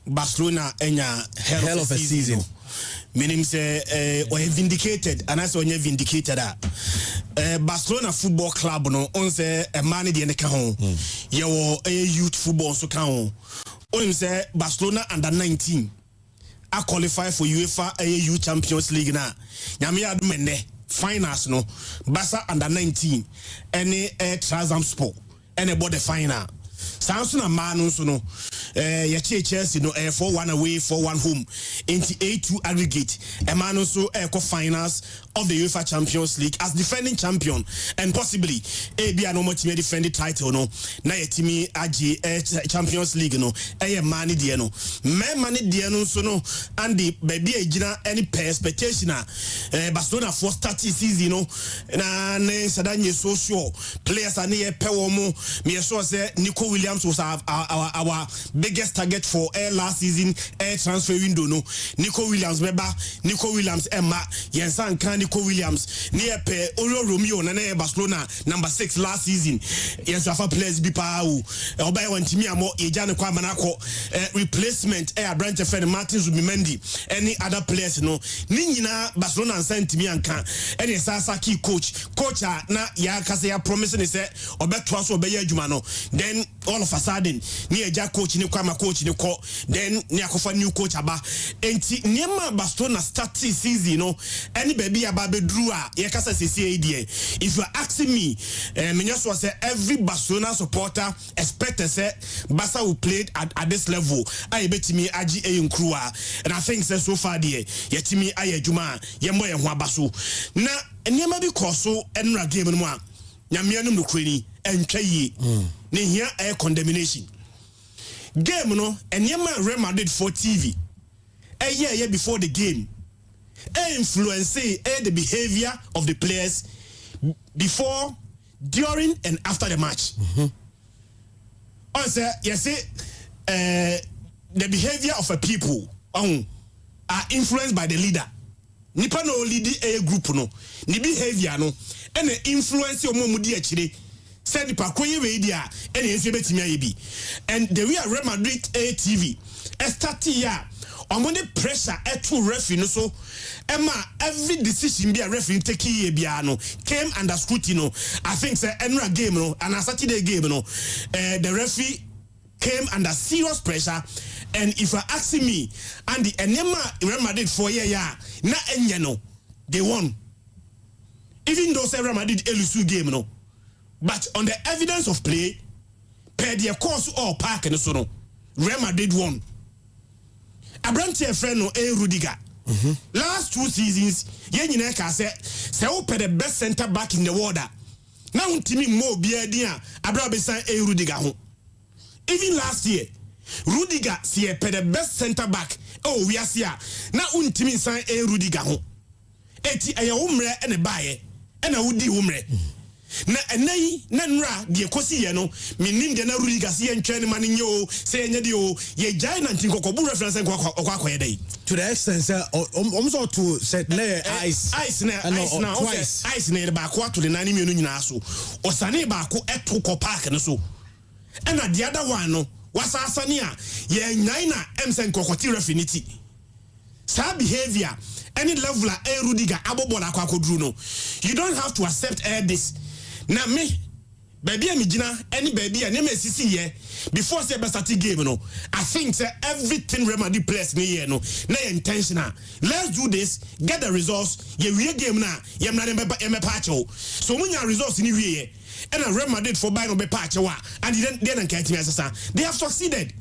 Barcelona enya hell of a season. Meaning say or vindicated and as when you vindicated Barcelona Football Club no on say a man the home. You a youth football so can on say Barcelona under 19 I qualify for UEFA AU Champions League na. Nyame adumene finals no Barca under 19 any Trabzonspor any about the final. Samson and Manu so no Chelsea no 4-1 away 4-1 home into A2 aggregate Manu so finals of the UEFA Champions League as defending champion and possibly be no much defending title no na yetimi ag Champions League no mani die no mani die no so no and the baby agina any expectation Barcelona for starting season no na sadanye so sure players are near pewo mo me so say Nico Williams was our biggest target for last season transfer window no Nico Williams Emma Yensan kan Nico Williams near pe Oro Romeo na Barcelona number 6 last season yes afa players bi pa o obay wan timi amo eja ne kwa manako replacement Brandt Fred Martin Zubimendi any other players no ni nyina Barcelona sent me anka any Sasaki coach na ya kase ya promise ne say obeto so obey adwuma no then all of a sudden ni eja coach ni kwa coach ni ko then ni akofa new coach aba enti niema Barcelona start season no any baby aba bedru a ye kasa sesi die if you are asking me menyaso say every Barcelona supporter expect say Barca will play at this level I betimi agi eyinkruwa and I think say so far there yetimi ayadwuma ye mo ye ho abaso na niema bi koso enra game no a nyamianum no kwani entwa yi ne hia condemnation game no enyema Real Madrid for TV a year before the game influence the behavior of the players before, during and after the match. Also yes the behavior of a people are influenced by the leader. Nipa no lead a group no ni behavior no and the influence your mumudi actually said the pakoye we dia and the and the way Real Madrid TV started here on the pressure to referee no so Emma every decision be a referee take here biano came under scrutiny no I think say enra game no and a Saturday game no the referee came under serious pressure and if you asking me and the enema Real Madrid for year na enye no they won even though say Real Madrid elusu game no but on the evidence of play per their course or park and so no Real Madrid won. Abranche friend no Rudiger. Last 2 seasons ye nyina ka say open the best center back in the world. Now untimi mo bia din a abra be san Rudiger ho. Even last year Rudiger see the best center back we are here. Now untimi san Rudiger ho. Eti eye umre ene bae ena wudi umre. Na enai na nra de kosi ye no minim de na Rudiger se entwene mane nye o se enye de o ye giant ntinkokobu reference akwa dai to the extent so to set lay ice now twice ice na ba ko to the 9 mienu nyina so osane ba ko eto ko park no so and the other one no wasasane a ye nyan na emsen kokoti refinity sa behavior any level a Rudiger abobola akwa kodru no you don't have to accept this. Na me baby amigina any baby and me sisi here before say start game no I think say everything Real Madrid players me here no na intentional let's do this get the results ye we game na ye na me patch so when your results ni we and Real Madrid for buy no be patch wa and then can't they have succeeded.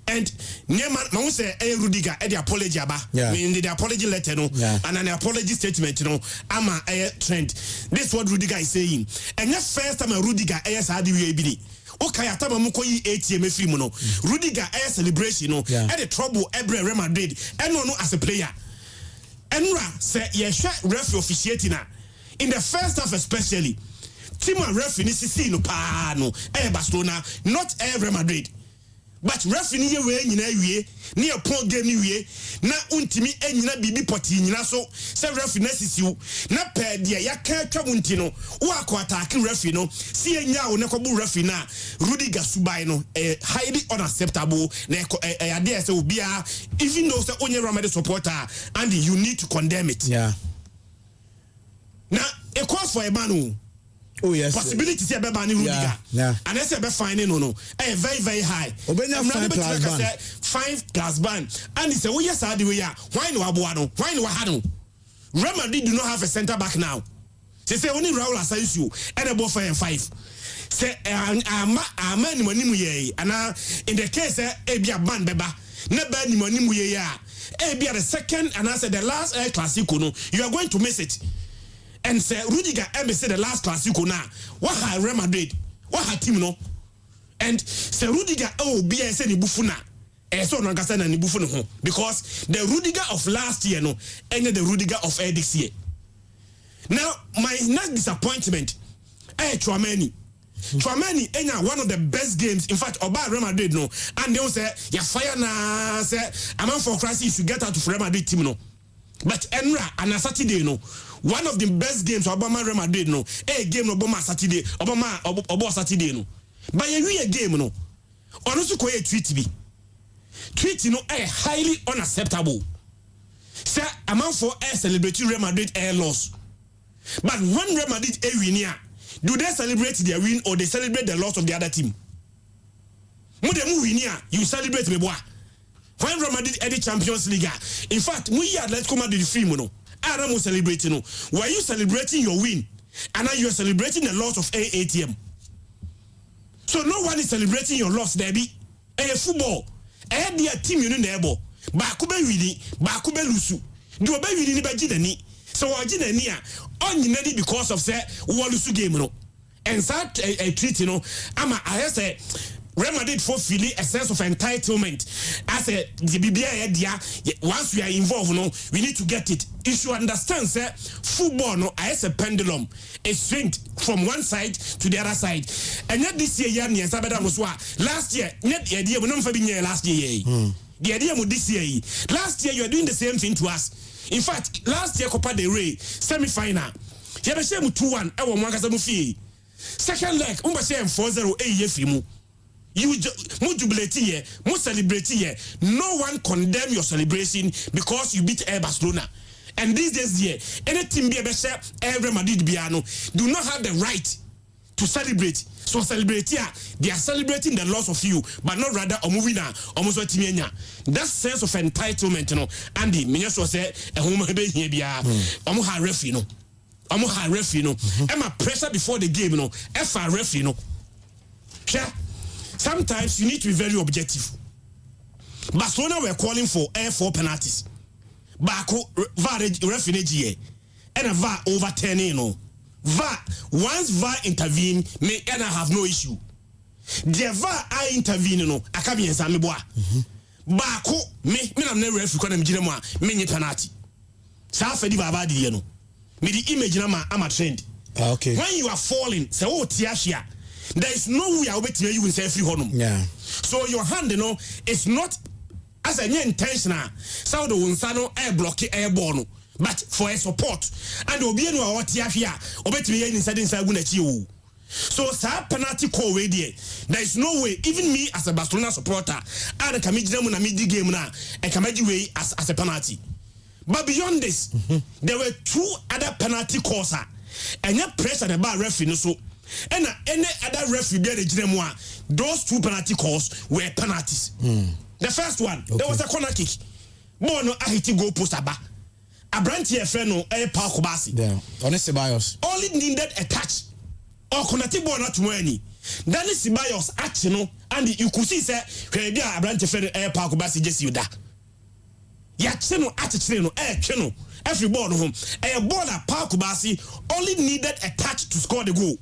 And Neman man say Rudiger the apology aba mean the apology letter no and an apology statement no ama trend this what Rudiger is saying and the first time Rudiger sad we be okay atama muko yi ATM free mu no Rudiger celebration no and the trouble every Real Madrid and no as a player enra say ye referee officiating in the first half especially team referee ni sisi no pa no Barcelona not Real Madrid. but referee ye we nyina wie ne e pon game ni wie na untimi enyina bibi poti nyina so se referee na sisiu na pe de ya ka atwa unti no wo akwata referee no si enya wo ne kobu referee na Rudiger subai no highly unacceptable na ade say obia even though say onye Real supporter and you need to condemn it. Yeah. Now a cause for a man. Oh yes. Possibility say be ban Rudiger. Yeah. And say be fine no. Very very high. Obenya 5 class ban. And he say oh yes the way why no aboa no? Why no ha no? Real Madrid do not have a center back now. Say only Raul Asensio and about 5. Say ama ni mani mu ye ana in the case ebia ban beba na ba ni mani mu ye ya ebia the second and I said the last Clásico no you are going to miss it. And say Rudiger say the last Clásico now what ha Real Madrid what ha team no and say Rudiger be say ni bufu na so no ngasa na ni bufu no ho because the Rudiger of last year no and the Rudiger of this year. Now my next disappointment Tchouameni enya one of the best games in fact oba Real Madrid no and they say ya fire na say amount for crisis to get out of Real Madrid team no but enra and Saturday no one of the best games Obama Real Madrid no game no Obama Saturday Obama Saturday no but you game no ono so ko tweet no highly unacceptable say amount for celebrating Real Madrid loss but when Real Madrid win do they celebrate their win or they celebrate the loss of the other team? You celebrate me boy. When Real Madrid at the Champions League, in fact, let's come out the film no. I am celebrating no. Were you celebrating your win? And now you are celebrating the loss of AATM. So no one is celebrating your loss, Debbie. Football. Their team you know Bakube wini, Bakube lusu. Do obey wini ba jidani. So wajidania only because of say walusu game no. And that a treat you know, I say Real Madrid for feeling a sense of entitlement. I said the BBI once we are involved no, we need to get it. You should understand say football no as a pendulum. It swings from one side to the other side. And yet this year last year net the idea we not last year. The idea this year. Last year you are doing the same thing to us. In fact, last year Copa Del Ray semi-final. You have a 2-1. I want one fee. Second leg, 4-0. You jubilate here, celebrate here. No one condemn your celebration because you beat Barcelona. And these days here, any team be a Real Madrid do not have the right to celebrate. So celebrate here, they are celebrating the loss of you, but not rather a movie now, almost what timenya. That sense of entitlement, you know, Andy, Minyas was a home here be a ref, you know. Ref, you know. And my pressure before the game, you know, ref, you know. Sometimes you need to be very objective. Barcelona were calling for 4 penalties. Barca VAR referee and a VAR overturning, you know. VAR, once VAR intervene, may and I have no issue. The VAR I intervene, you know, I can't be in Samiboa. Barca, me, I'm never referee, me penalty. Safedi Babadi, you know. Me the image, I'm a trend. Okay. When you are falling, say, oh, Tiashia, there is no way I'll bet you will say free honum. Yeah. So your hand, you know, it's not as a new intentional. So the Unsano air block airborne. But for a support and obienu a wotia hia obetimi inside gunachi. So sa penalty call way there is no way even me as a Barcelona supporter and can make them na mid game na and can make way as a penalty. But beyond this, there were 2 other penalty calls and your pressure the bar referee so and any other referee be the those 2 penalty calls were penalties. The first one, there was a corner kick. Bono ahiti goal post aba. Abranti Efreno Paul Kobasi. Yeah. Honestly, Bios. Only needed a touch. Or Konati born not money. Then it's Bios action, and you could see, sir, where they are Abranti Efreno Paul Kobasi just you that. Yacheno attitude, channel. Every ball home. A ball at Paul Kobasi only needed a touch to score the goal.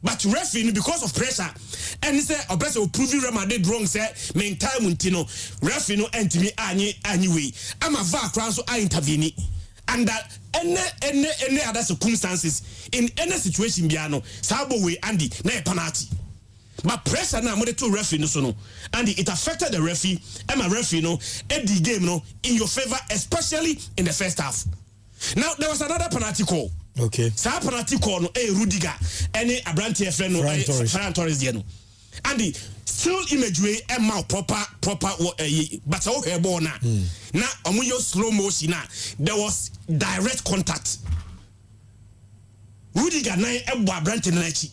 But referee, because of pressure, and he said, a person will prove Real Madrid wrong, sir, main time untino, referee no enter me anyway. I'm a VAR crown, so I intervene. And that any other circumstances, in any situation, Biano, Sabo way, Andy, na penalty. But pressure now more to referee no so no, and it affected the referee. And my referee no, at the game no in your favor, especially in the first half. Now there was another penalty call. Okay. So penalty call no, Rudiger, any Abranti friend no, Ferran Torres no, and the still image way proper but okay ball na. Now omuyo slow motion na there was direct contact. Rudiger na ebo Abranti na echi.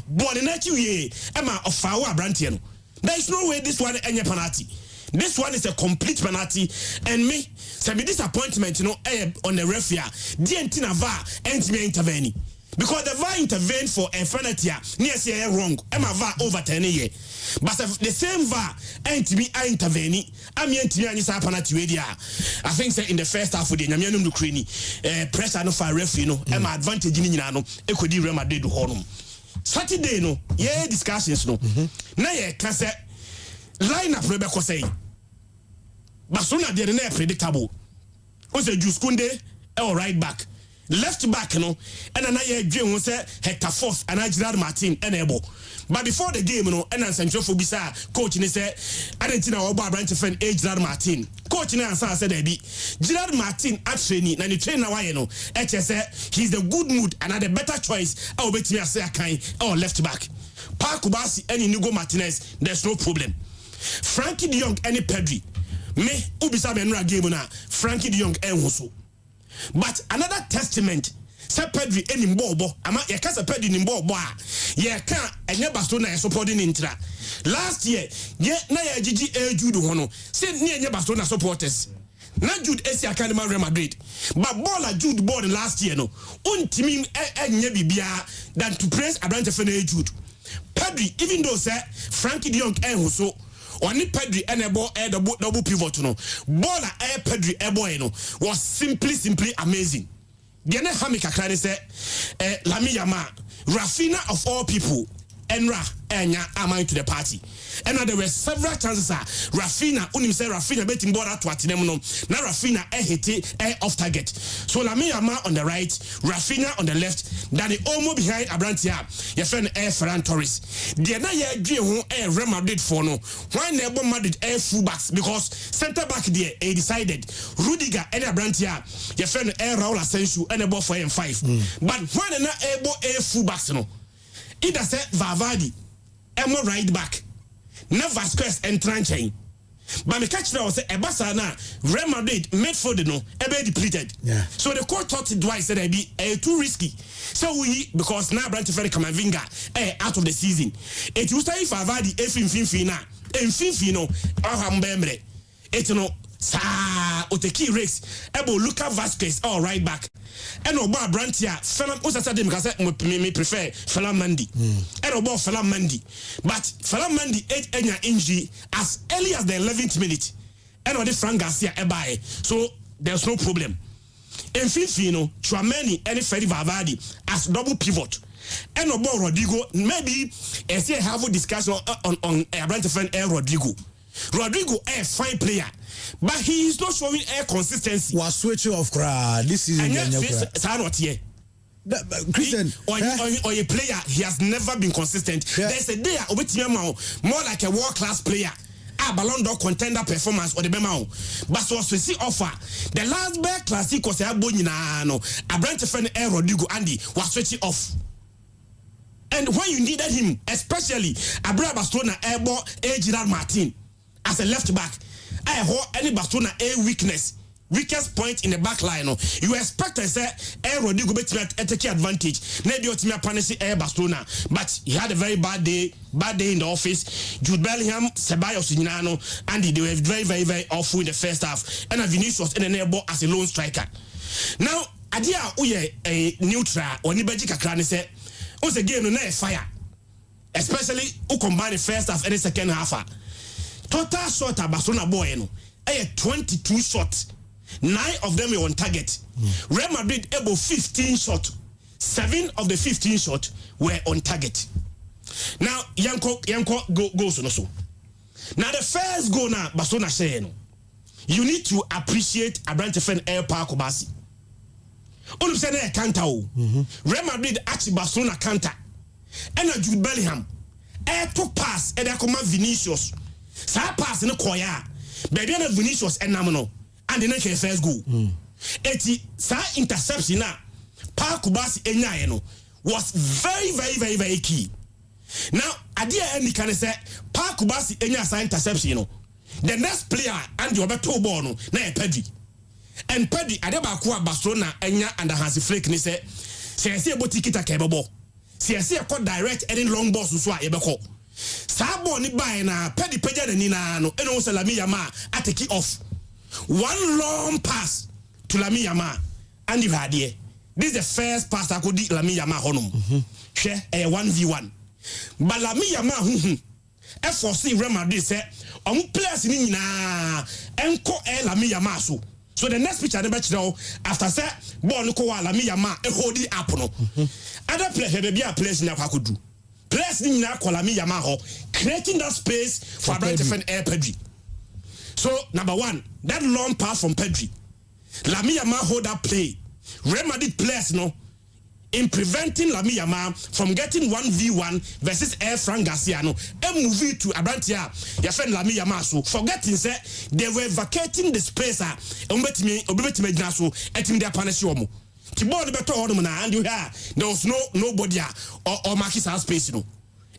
Ball na echi we ofawo Abranti no. There is no way this one any penalty. This one is a complete penalty, and me say me disappointment, you know, on the referee. Dientina VAR ain't me intervening because the VAR intervened for a penalty. Near say wrong. Emma VAR overturn ye, but the same VAR ain't me intervening. I'm ain't me any penalty way there. I think say in the first half of the Nyamianum Ukraine, pressure no for referee no. Emma advantage in no. Ekodi Real Madrid do honum. Saturday no, yeah discussions no. Na ye can say. Line up Rebecca say Barcelona they are predictable. Also Juskunde or right back. Left back no and another dream was Hector Force and Gerard Martin enable. But before the game no and Sancho Fubisa coach ni say Argentina or branch friend Gerard Martin. Coach ni answer said Gerard Martin at training na the train now you know HS he's the good mood and the better choice I will bet me say kind or left back. Park Kubasi and Inigo Martinez there's no problem. Frankie de Jong any Pedri me ubisa benra game na Frankie de Jong enhuso. But another testament say Pedri any mbobo ama ye ka say Pedri ni mbobo a ye ka enye Barcelona supporting intra last year ye na ye gigi Jude ho no say ne enye Barcelona supporters na Jude esi academy Real Madrid but ball Jude ball last year no untimi enye bibia than to praise Abrante Fene Jude. Pedri even though say Frankie de Jong enhuso Oni Pedri enable double pivot no. Baller Pedri boy no was simply amazing. The ne hamika kakra say Lami Yama Rafinha of all people Enra enya amount to the party. And there were several chances Rafinha unim say Rafinha betting ball at watinem no. Na Rafinha hit off target. So Lami Yama on the right, Rafinha on the left, Danny Olmo behind Abrantia. Your friend Ferran Torres. The na ye dream who Real Madrid for no. Why never Madrid fullbacks because center back there decided Rudiger and Abrantia. Your friend Raul Asensio and a ball for M5. But when na able fullbacks no. Either say Valverde, Emo right back, na Vasquez and Tranchain. But the catch now say Ebasa na Real Madrid midfield no ebe depleted. Yeah. So the court thought twice that it be too risky. So we because now Brandt Ferry Kamavinga out of the season. It was time Valverde Finfi na Finfi no ahambemre. It no sa oteki race ebo Luka Vasquez all right back. And Oba Brantia, Felam Usasade because me prefer Felam Mandi. And Oba Felam Mandi. But Felam Mandi ate any injury as early as the 11th minute. And Ode Frank Garcia ebae. So there's no problem. In Fifino, Chouameni and Freddy Valverde as double pivot. And Oba Rodrigo, maybe I say have a discussion on Brantia friend Rodrigo. Rodrigo a fine player. But he is not showing air consistency. Was switching off this season. Christian, or a player, he has never been consistent. Yeah. There's a day more like a world-class player. Ballon d'Or contender performance or the Bemao. But so we see offer. The last bear Clásico was a bonino. A branch of Air Rodrigo Andy was switching off. And when you needed him, especially Abra Barcelona Airbo Gerard Martin as a left back. I hold any Barcelona weakest point in the back line. You expect to say Rodrigo take advantage. Maybe you punish Barcelona, but he had a very bad day in the office. Jude Bellingham, Ceballos, and they were very awful in the first half. And Vinicius in the neighbor as a lone striker. Now, idea uye a neutral or Nibajika Krani said, once again no fire, especially who combine the first half and the second half. Total shot at Barcelona boy, 22 shots. 9 of them were on target. Real Madrid able 15 shots. 7 of the 15 shots were on target. Now, Yanko goes on so. Now, the first goal now, Barcelona say, you need to appreciate Abrante Fen Air Park Obasi. All of a sudden, a counter. Real Madrid actually Barcelona counter. And Jude Bellingham. to pass e dey come Vinicius sa pass no koya baby na Vinicius enam no and the first goal eti sa interception na Paul Kubasi enyaye no was very key. Now adia any can say Paul Kubasi enya sa interception no the next player and the obeto ball no na Pedri and Pedri adeba ko Barcelona enya under Hansi Flick ni say se eboti kita ka ebebo se ekọ direct any long ball so a ebekọ sa ball ni buy na Pedri peja na ni na no eno se Lamine Yamal atake off one long pass to Lamine Yamal and you had here this is the first pass I could di Lamine Yamal honum share a 1v1 but Lamine Yamal e force Real Madrid say omu players ni nyina enko Lamine Yamal so the next picture they bet you after say ball no ko Lamine Yamal e hold it up no other players be a players na kwa do players ni nyina ko Lamine Yamal ho creating that space for a bright defend Pedri. So number one, that long pass from Pedri, Lamine Yamal hold that play. Real Madrid players no in preventing Lamine Yamal from getting 1v1 versus Frank Garcia no and moving to Abrantia your friend Lamine Yamal so forgetting say they were vacating the space obetime gina so etim their punish you the ball the better order na and you hear there was nobody or Marquis space no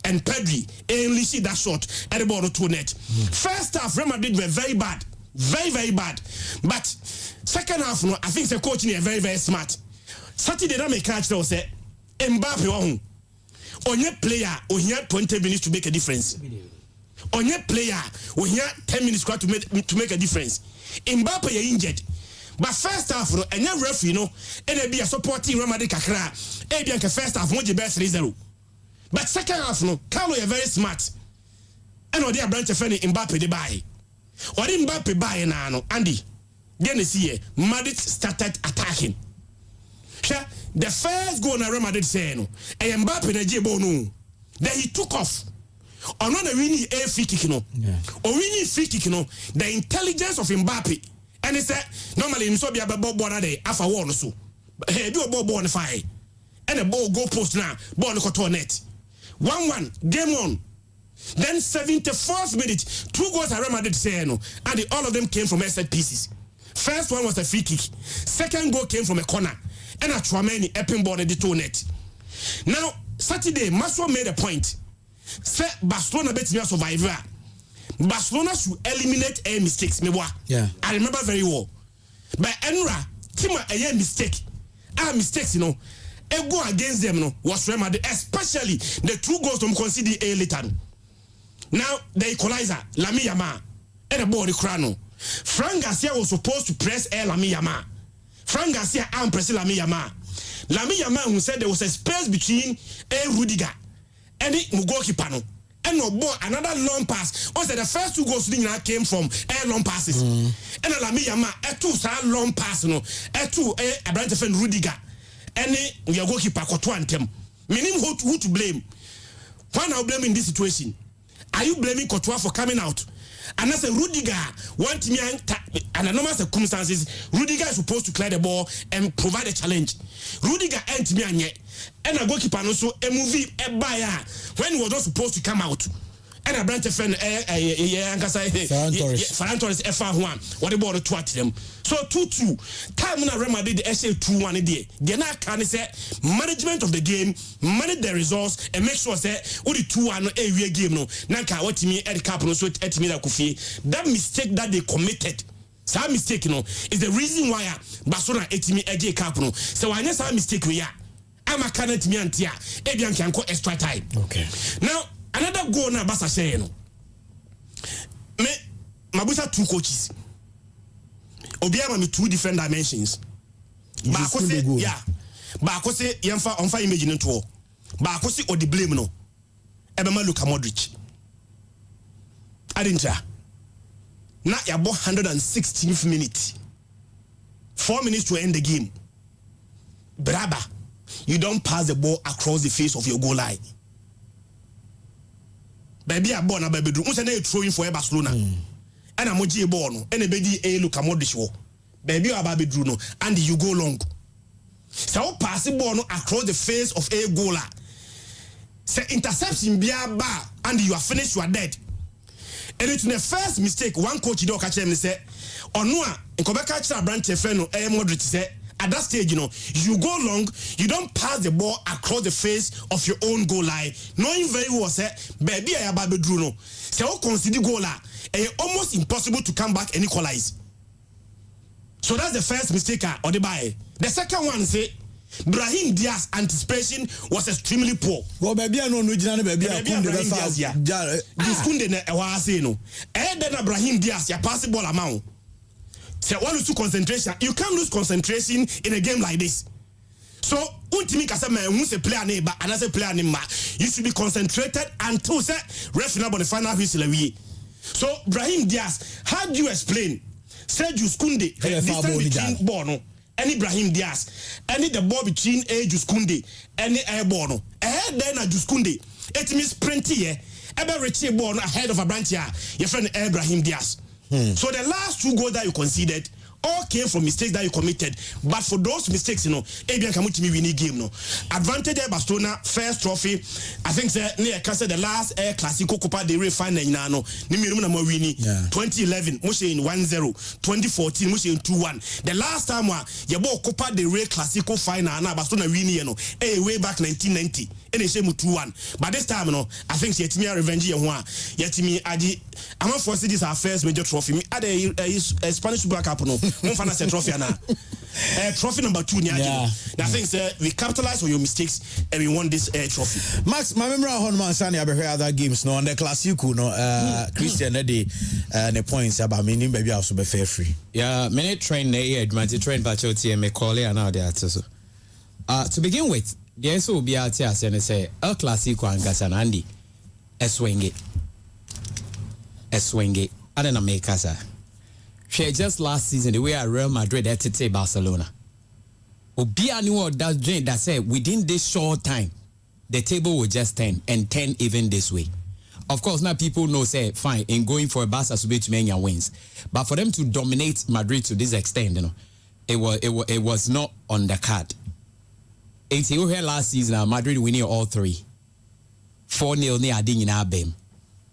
and Pedri only see that shot at the ball to net. First half Real Madrid were very bad but second half no I think the coach is very smart. Saturday na make catch now say Mbappe won onye player ohia 20 minutes to make a difference. Onye player ohia 10 minutes to make a difference. Mbappe is injured. But first half no enye referee no e be a supporting Real Madrid kakra e be anke first half mo je be 3-0. But second half no Carlo is very smart. And odi branch friend Mbappe dey buy. Odi Mbappe buy na no Andy. Then see Madrid started attacking. The first goal na Real Madrid say no Mbappe na jebo no then he took off on one winning a free kick no or winning free kick no the intelligence of Mbappe and he said normally him so be about ball na dey afa wall no so hey do ball on fire and the ball go post now ball no to net 1-1 game on. Then 74th minute 2 goals Real Madrid say no and all of them came from set pieces. First one was a free kick, second goal came from a corner and a Chouameni epping ball in the toe net. Now Saturday Maswa made a point say Barcelona bet me survive. Barcelona should eliminate a mistakes I remember very well but Enra Tima a mistake mistakes you know a go against them no was Real Madrid, especially the 2 goals from concede a later. Now the equalizer Lamine Yamal and the ball the crown. Frank Garcia was supposed to press Lamine Yamal. Frank Garcia and press Lamine Yamal. Lamine Yamal who said there was a space between Rudiger and the goalkeeper no. And no ball another long pass. Also the first 2 goals came from long passes. And Lamine Yamal 2 long pass no. 2 a branch of Rudiger. And your goalkeeper Courtois and them. Meaning who to blame? Why now blame in this situation? Are you blaming Courtois for coming out? And as a Rudiger want me under normal circumstances, Rudiger is supposed to clear the ball and provide a challenge. Rudiger ain't me and a goalkeeper also a movie a buyer when he was not supposed to come out. And a branch of friend Ferran Torres F1 what the ball to at them. So 2-2 time na Real Madrid the SA 2-1 there. They now can say management of the game, manage the results and make sure say all the 2-1 a game no. Nanka what me at the cap no so at me that Kofi. That mistake that they committed. That mistake no is the reason why Barcelona etimi AJ cap no. So I know that mistake we are. I'm a candidate me antia. Ebian can go extra time. Okay. Now another goal na Barca say no. Me mabusa 2 coaches. Obiama me 2 different dimensions. Ba ko say yeah. Ba ko say yemfa onfa image no to. Ba ko say odi blame no. Ebema Luka Modric. Adinta. Na yabo 116th minute. 4 minutes to end the game. Braba, you don't pass the ball across the face of your goal line. Baby a ball na baby do. Unse na throwing for Barcelona. And a moji ball no. And a baby a Luka Modric wo. Baby a baby drew no. And you go long. So pass the ball no across the face of a goaler. say interception bia ba and you are finished, you are dead. And it's the first mistake one coach do catch him say onua in Quebec catch a branch feno moderate say at that stage, you go long, you don't pass the ball across the face of your own goal line, knowing very well say baby I baby Bruno. Say o consider goal almost impossible to come back and equalize. So that's the first mistake on the buy. The second one say Brahim Diaz anticipation was extremely poor. Well, baby, I know baby. Brahim Diaz, yeah. Diskunde na ewa say no. Then Brahim Diaz, ya pass the ball amount. Say all lose concentration. You can't lose concentration in a game like this. So, ultimately, who's a player neighbor, another player neighbor, you should be concentrated until say referee about the final whistle away. So, Brahim Diaz, how do you explain? Say Diskunde, the distance between Bono. Any Brahim Diaz, any the ball between Juskunde, any airborne. Ahead then a Juskunde. It means plenty, ever reach born ahead of a branch here, your friend Brahim Diaz. So the last 2 goals that you conceded all came from mistakes that you committed. But for those mistakes, Abian Kamuti winning game. No advantage Barcelona first trophy. I think the last Clásico Copa Del Ray final in 2011, Moshe in 1-0, 2014, Moshe in 2-1. The last time you bought Copa Del Ray Clásico final, Barcelona winning, way back 1990. And they say 2-1. But this time, I think she had revenge. I'm not forcing this our first major trophy. Me add a Spanish Super Cup trophy trophy number 2 I think we capitalize on your mistakes and we won this trophy. Max, my memory on man Sani I other games on the Clásico Christian Eddie the points about me baby also be fair free. Yeah, many train train Bachoti and Macaulay and now they are so. To begin with, the answer will be out here and say El Clásico and Gasanandi a swing it. I don't know make us just last season the way Real Madrid had to say Barcelona. Obia knew that said within this short time the table will just turn and turn even this way. Of course now people know say fine in going for a Barca to many wins, but for them to dominate Madrid to this extent, it was not on the card. And you here last season Madrid winning all 3. 4-0 near Ading in Abem.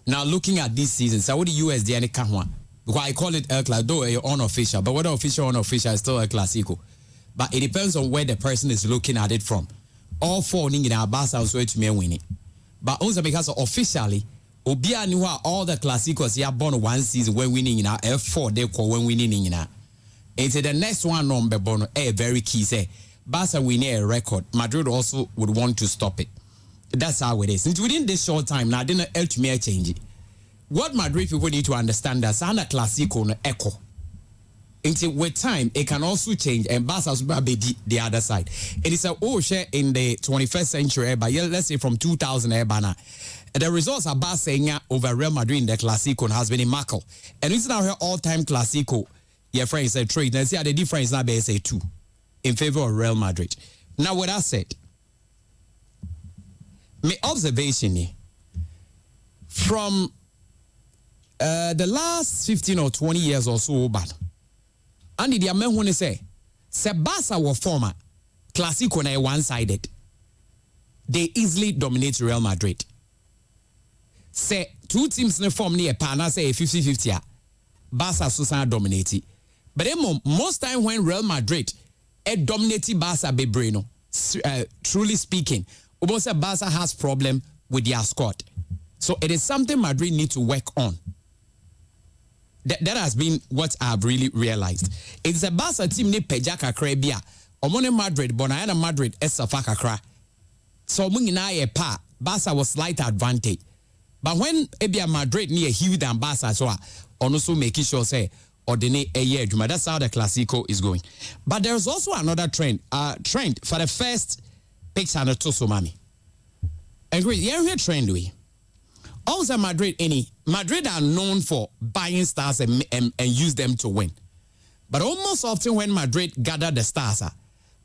Now looking at this season, so what the USD and Kahwa, because I call it El Clásico, though unofficial, but whether official or unofficial is still El Clásico. But it depends on where the person is looking at it from. All 4 in our Barca was to me winning. But also because officially, Obia knew all the Clásicos here born one season when winning in our F4 they call when winning in our. And the next one number bono very key say Barca winning a record. Madrid also would want to stop it. That's how it is. Since within this short time, now didn't help me change it. What Madrid people need to understand is that Clásico no echo. Until with time, it can also change, and Barca will be the other side. It is a share in the 21st century, but let's say from 2000, the results are Barca over Real Madrid in the Clásico has been immaculate. And it's now her all-time Clásico. Your friends say trade. Let's see the difference now be say 2 in favor of Real Madrid. Now, what I said. My observation from the last 15 or 20 years or so bad. And the men when they say Barca were former Clásico na one-sided. They easily dominate Real Madrid. Say 2 teams in form near Pana say 50-50. Barca so dominated. But then most time when Real Madrid dominated Barca be Breno, truly speaking. Obosa Barca has problem with their squad. So it is something Madrid need to work on. That has been what I've really realized. It's a Barca team ni pejaka krebia. Omone Madrid, Bonayana Madrid, Esafaka kra. So mungina ye pa, Barca was slight advantage. But when Ebia Madrid near huge than Barca, so also making sure say, ordinate a year, that's how the Clásico is going. But there's also another trend. Trend for the first picture and Toso Mami. And great, yeah, trend we. Also Madrid are known for buying stars and use them to win. But almost often when Madrid gather the stars,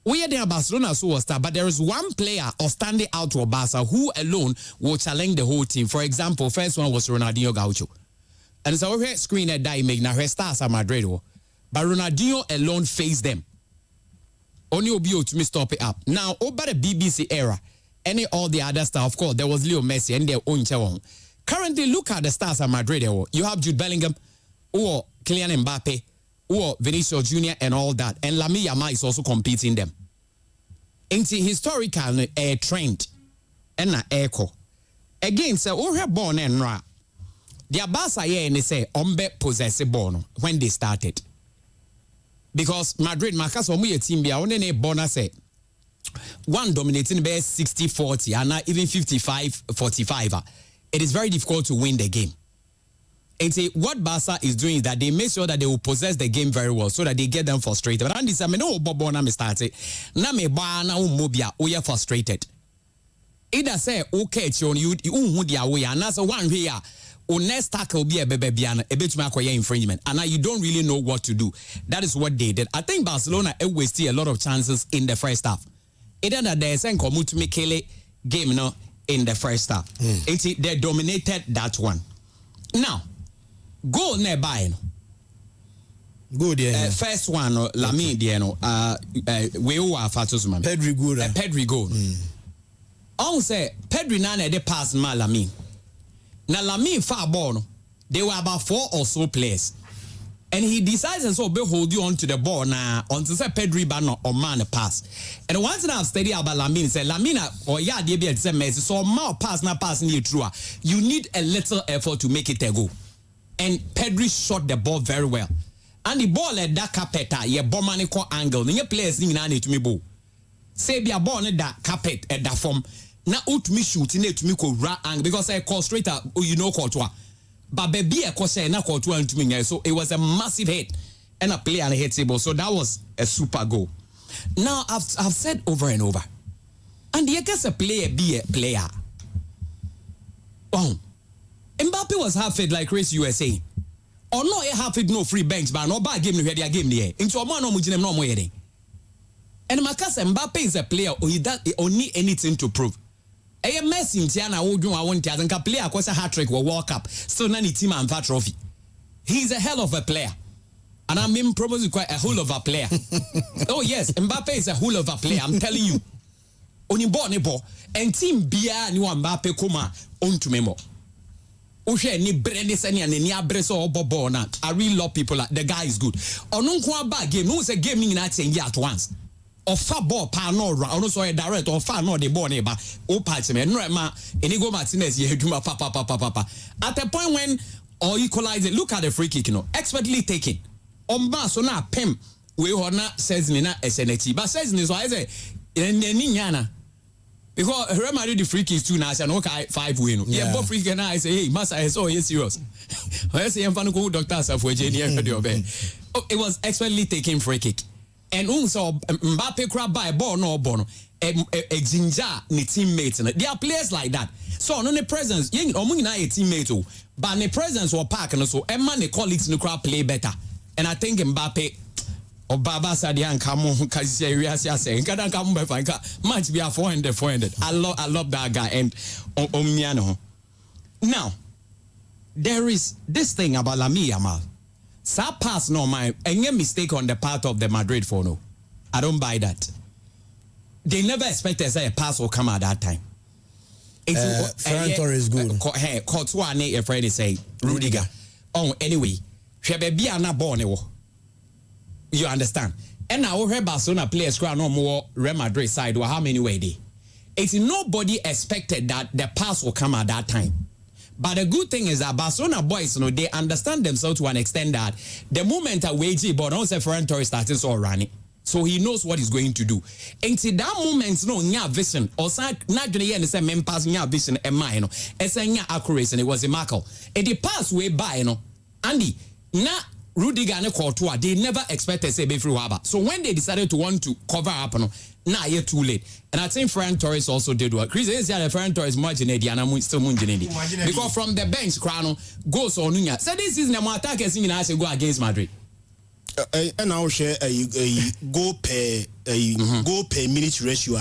we are there Barcelona superstar, but there is one player or standing out to Barca who alone will challenge the whole team. For example, first one was Ronaldinho Gaucho. And so we screen that die make now her stars at Madrid. But Ronaldinho alone faced them. Only Obio to me stop it up. Now over the BBC era, any all the other stuff. Of course, there was Leo Messi and their own chawon. Currently, look at the stars at Madrid. You have Jude Bellingham, or Kylian Mbappe, or Vinicius Jr. and all that. And Lamine Yamal is also competing them. Into historical a trend and a echo. Again, so we have born and ra. Their Barca and they say ombe possess born when they started. Because Madrid, Marcus, when we a team, be only a bonus say one dominating by 60-40 and not even 55-45. It is very difficult to win the game. And say what Barca is doing is that they make sure that they will possess the game very well so that they get them frustrated. But Andy said, no, Bobona me started. Na me ba na umobia, we are frustrated. Either say, okay, you dia way, and that's one here. Or next tackle be a baby a bit infringement. And now you don't really know what to do. That is what they did. I think Barcelona wasted a lot of chances in the first half. Either that they sent Komut Mikele game no in the first half. They dominated that one. Now, goal nearby. Good, yeah. First one, Lamine, we were Fatusman. Pedri good. Pedri goal. On say Pedri nane de pass ma Lamine. Now Lamine far ball, there were about 4 or so players. And he decides and so be hold you on to the ball now until say Pedri ban or man pass. And once I've studied about Lamine, say Lamine or yeah, they be say Messi, so more pass na pass near true. You need a little effort to make it a go. And Pedri shot the ball very well. And the ball at that carpet, ye bomanico angle, and your players in to me ball. Say be a ball at that carpet at that form. Now out me shooting it to me ko ra angle because I call straight up, you know, Courtois. But baby, I say na Courtois to me. So it was a massive hit and a play on the head table. So that was a super goal. Now I've said over and over, and the guess a player be a player. Oh, Mbappe was half it like race USA. Or no, half it no free banks, but no bad game no hear their game there. Into a man no mujinem no more heading. And Marcus Mbappe is a player or he need anything to prove. A Messi in Tiana would do I want to play a hat-trick or World Cup. So none team and fat trophy. He's a hell of a player. And I mean probably quite a whole of a player. Oh yes, Mbappe is a whole of a player, I'm telling you. Only born and team Bia new Mbappe Kuma on to memo. Ni Brandis and ni Abreso or Bobona. I really love people like the guy is good. Or no bad game, no say game in that same at once. Or far ball pa no ra or so a direct or far no the ball neighbor o party man no ma Inigo Martinez ye do papa at a point when or equalize it, look at the free kick expertly taken on so na pem we na says ni na SNT but says ni so I say ni nyana because Real Madrid the free kicks 2 na say no 5 win yeah both free kick na I say hey master I saw you serious I say em fan ko doctor Safo Ejeni it was expertly taken free kick. And also Mbappe crab by ball no bono a ginger ni teammates. There are players like that. So no the presence yen omuna a teammate but the presence or park and so Emma the colleagues no crowd play better. And I think Mbappe or Baba Sadian come on cause we are saying can come by fine match be a 400. I love that guy and Omiano. Now there is this thing about Lamine Yamal. Sa pass no my any mistake on the part of the Madrid for no. I don't buy that. They never expected say a pass will come at that time. Ferran Torres good. Courtois ne a friend say Rudiger. Oh anyway, be na ball ne wo. You understand? And now we Barcelona players crowd no more Real Madrid side or how many way they. It's nobody expected that the pass will come at that time. But the good thing is that Barcelona boys, they understand themselves to an extent that the moment a wagey, but also Ferran Torres started so running. So he knows what he's going to do. And to that moment, no, nya vision, or not doing any same pass, nya vision, and mine, it's a nya accuracy, and it was a markle. And the pass way by, Andy, na Rudiger and Courtois, they never expected say through Haba. So when they decided to want to cover up, now you're too late. And I think Ferran Torres also did what Chris is yeah, Ferran Torres marginally and I'm still marginally. Because from the bench, Crano goes on Nunya. So this is the attack as in I go against Madrid. And I'll share a goal per minute ratio.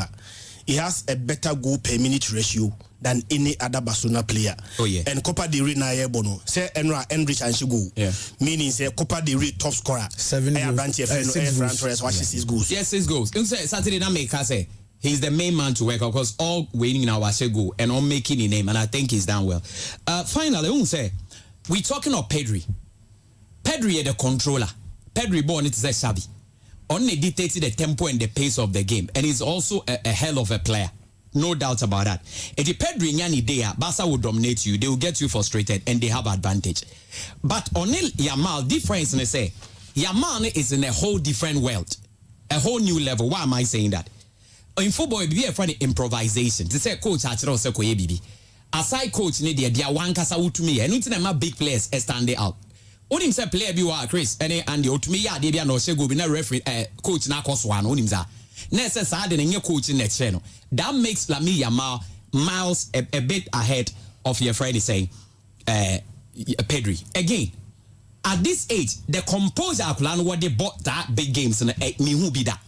He has a better goal per minute ratio than any other Barcelona player. Oh yeah. And Copa Del Ray na bono. Say Enra Enrich and she go. Yeah. Meaning say Copa Del Ray top scorer. 7 goals. 6 goals. Yes, 6 goals. You say Saturday na make say He's the main man to work, of course, all winning in our go and all making a name, and I think he's done well. Finally, I want to say, we're talking of Pedri. Pedri is the controller. Pedri born it is a savvy. Only dictated the tempo and the pace of the game, and he's also a hell of a player. No doubt about that. If the Pedri nyani there, Barca will dominate you. They will get you frustrated, and they have advantage. But Onil Yamal, difference in say, Yamal is in a whole different world, a whole new level. Why am I saying that? In football, it be a funny improvisation. To say coach actually say ko bibi. Aside coach ni dia one kasa utumi. And until them big players stand out. Onim say player bi wa Chris and the utumi ya dia no say go be na referee coach na cost one onim za. Na say sa de nye coach next year no. That makes Lamine Yamal miles a bit ahead of your friend saying Pedri. Again, at this age, the composer plan what they bought that big games and me who be that.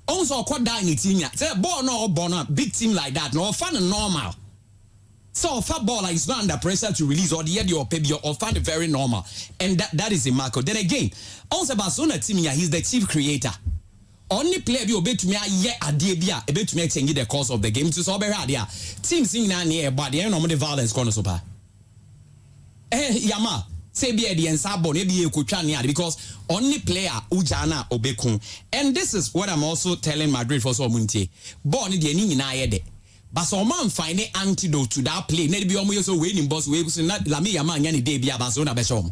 Also, quite down in team. Say, ball no born a big team like that. No fun and normal. So, footballer is not under pressure to release or the or pay or find it very normal. And that is a marker. Then again, also Barcelona team here, he's the chief creator. Only player be obey to me a idea a bit to make change the course of the game. To so be hard, yeah. Teams in near, but the end of the violence corner so far. Yama. Say be the ensabo maybe you could try because only player ujana obekun. And this is what I'm also telling Madrid for so munti. Born the ni na yede. But some man find an antidote to that play. Maybe omo so winning boss we so not Lamine Yamal nyani dey bia Barcelona be shom.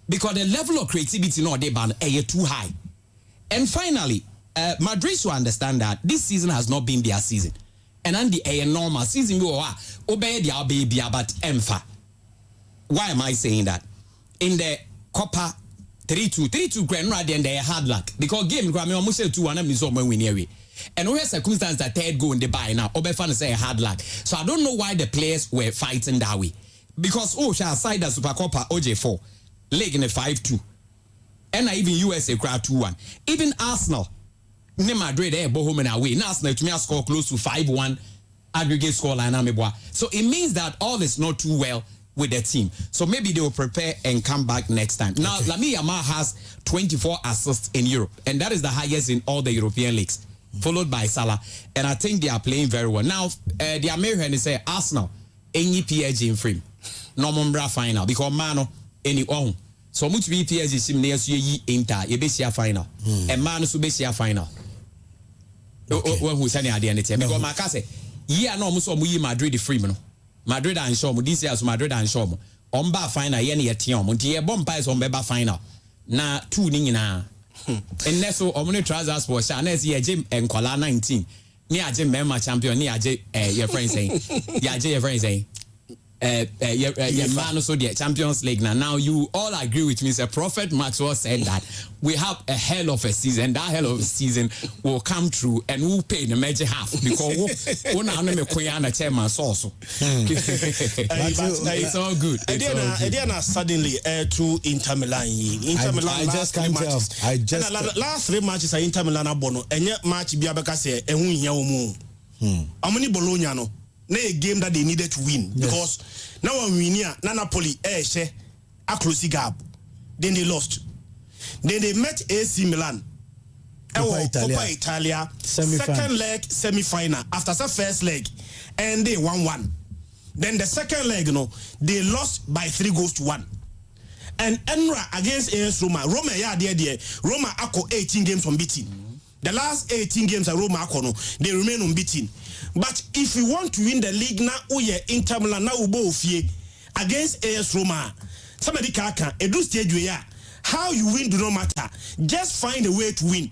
Because the level of creativity no dey ban too high. And finally, Madrid should understand that this season has not been their season. And on the normal season we obey their baby but emfa. Why am I saying that? In the Copa 3-2 grand right then they hard luck because game Grammy almost 2-1 and so when we near it. And we have circumstance that third goal in the buy now. Obefan say hard luck. So I don't know why the players were fighting that way. Because shall side the Super Copa OJ4 leg in a 5-2. And even USA crowd 2-1. Even Arsenal, ne Madrid home and away. Now Arsenal to me score close to 5-1 aggregate score line. So it means that all is not too well with the team. So maybe they will prepare and come back next time. Now, Lamine Yamal has 24 assists in Europe, and that is the highest in all the European leagues, followed by Salah. And I think they are playing very well. Now, the American say Arsenal, any PSG in frame, no Mumbra final, because Mano, any own. So much be PSG sim near you Inter, you be final, and Mano Subesia final. Who's any idea? Because Macase, no Muso Madrid free. Madrid and Shom, this year's Madrid and Shom. Omba final, yen yet yom, until bomb pies on Beba final. Na 2 nina. And Neso, Omni trousers for Shanes, ye Jim and Kola 19. Near Jim Memma champion, near your friend saying, Yaje, your friend saying. Your man also the Champions League now you all agree with me. Sir Prophet Maxwell said that we have a hell of a season. That hell of a season will come through and we'll pay the major half because one of them chairman also. It's all good. It's suddenly to Inter Milan. Inter Milan. I just can't tell. Last 3 matches are Inter Milan abono. Any match biabeka say ehun hia omu. Amoni Bologna no. A game that they needed to win because now when we near Napoli a close gap, then they lost. Then they met AC Milan. Copa Italia second leg semi-final after the first leg and they 1-1. Then the second leg, they lost by 3-1. And Enra against AS Roma. Roma Roma ako 18 games unbeaten. The last 18 games at Roma they remain unbeaten. But if you want to win the league now, Inter Milan now against AS Roma, somebody can edu stage where how you win do not matter. Just find a way to win.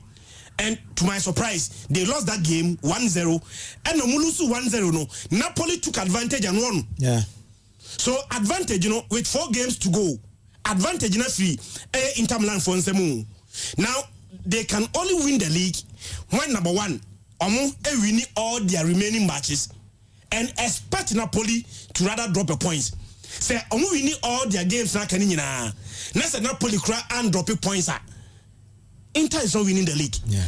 And to my surprise, they lost that game 1-0. And Mulusu 1-0. No, Napoli took advantage and won. Yeah. So advantage, with 4 games to go, advantage enough free. Inter Milan for Nsemu. Now they can only win the league when number 1. Winning all their remaining matches and expect Napoli to rather drop a points. Say winning all their games now can Next Napoli cry and drop a points. Inter is not winning the league. Yeah.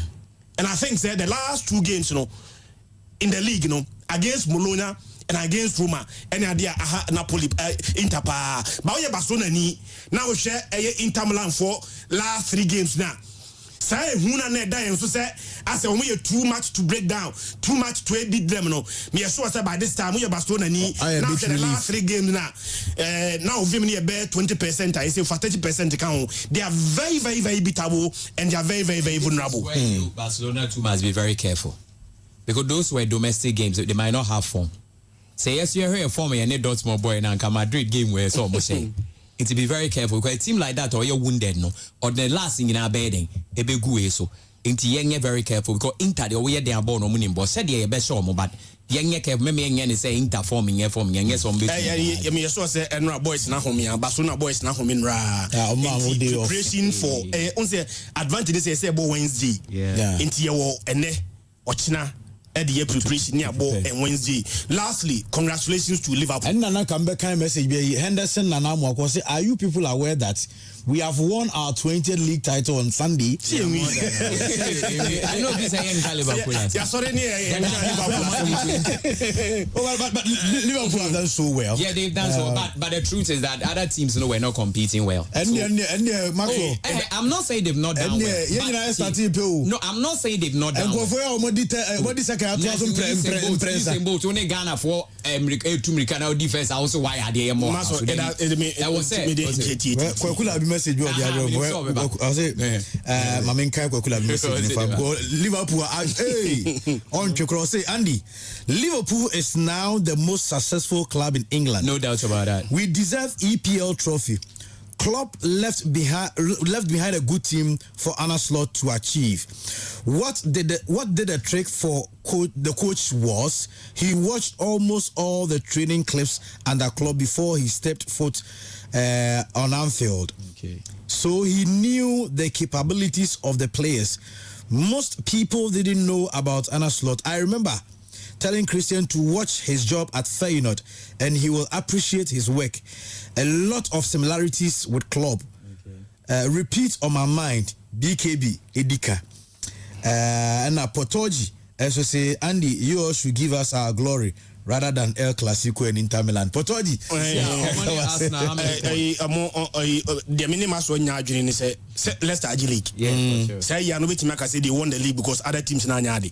And I think the last 2 games, in the league, against Bologna and against Roma, and idea Napoli Inter pa. But Barcelona now we share Inter Milan for last 3 games now. say huna na da yen so say as we too much to break down, too much to beat them no. Me sure say by this time we Barcelona ni now the last 3 games now we need about 20%, I say for 30% count. They are very beatable and they are very vulnerable. Barcelona too must be very careful. Because those were domestic games, they might not have form. Say yes, you're here for me and a Dortmund boy and a Madrid game where so much saying. It's to be very careful because a team like that or you're wounded no or the last thing in our bedding a big way so into young very careful because Inter the way they are born or winning but said yeah best show but young careful maybe say Inter forming yes on big me so say and boys na home and Barcelona boys na home in preparation for advantage say Wednesday into your and ochina at the preparation near ball and Wednesday. Lastly, congratulations to Liverpool. And Nana come back message Henderson Nana Mwako say, are you people aware that we have won our 20th league title on Sunday? I know this is Liverpool. Yeah, sorry, but Liverpool have done so well. Yeah, they've done so. But the truth is that other teams were not competing well. I'm not saying they've not done well. No, I'm not saying they've not done well. Only Ghana for defense. Also, why are they more? That was it. Message I say Liverpool on to say Andy, Liverpool is now the most successful club in England. No doubt about that. We deserve EPL trophy. Klopp left behind a good team for Arne Slot to achieve. What did the trick for the coach was he watched almost all the training clips under Klopp before he stepped foot on Anfield. Okay. So he knew the capabilities of the players. Most people didn't know about Arne Slot. I remember telling Christian to watch his job at Feyenoord and he will appreciate his work. A lot of similarities with Klopp. Okay. Repeat on my mind, BKB, Edika. And Potoji, as I say, Andy, you all should give us our glory rather than El Clásico and Inter Milan. Potoji. The minimum so nyadwene say Leicester League. Yeah. Say you know wetin say they won the league because other teams na nyade.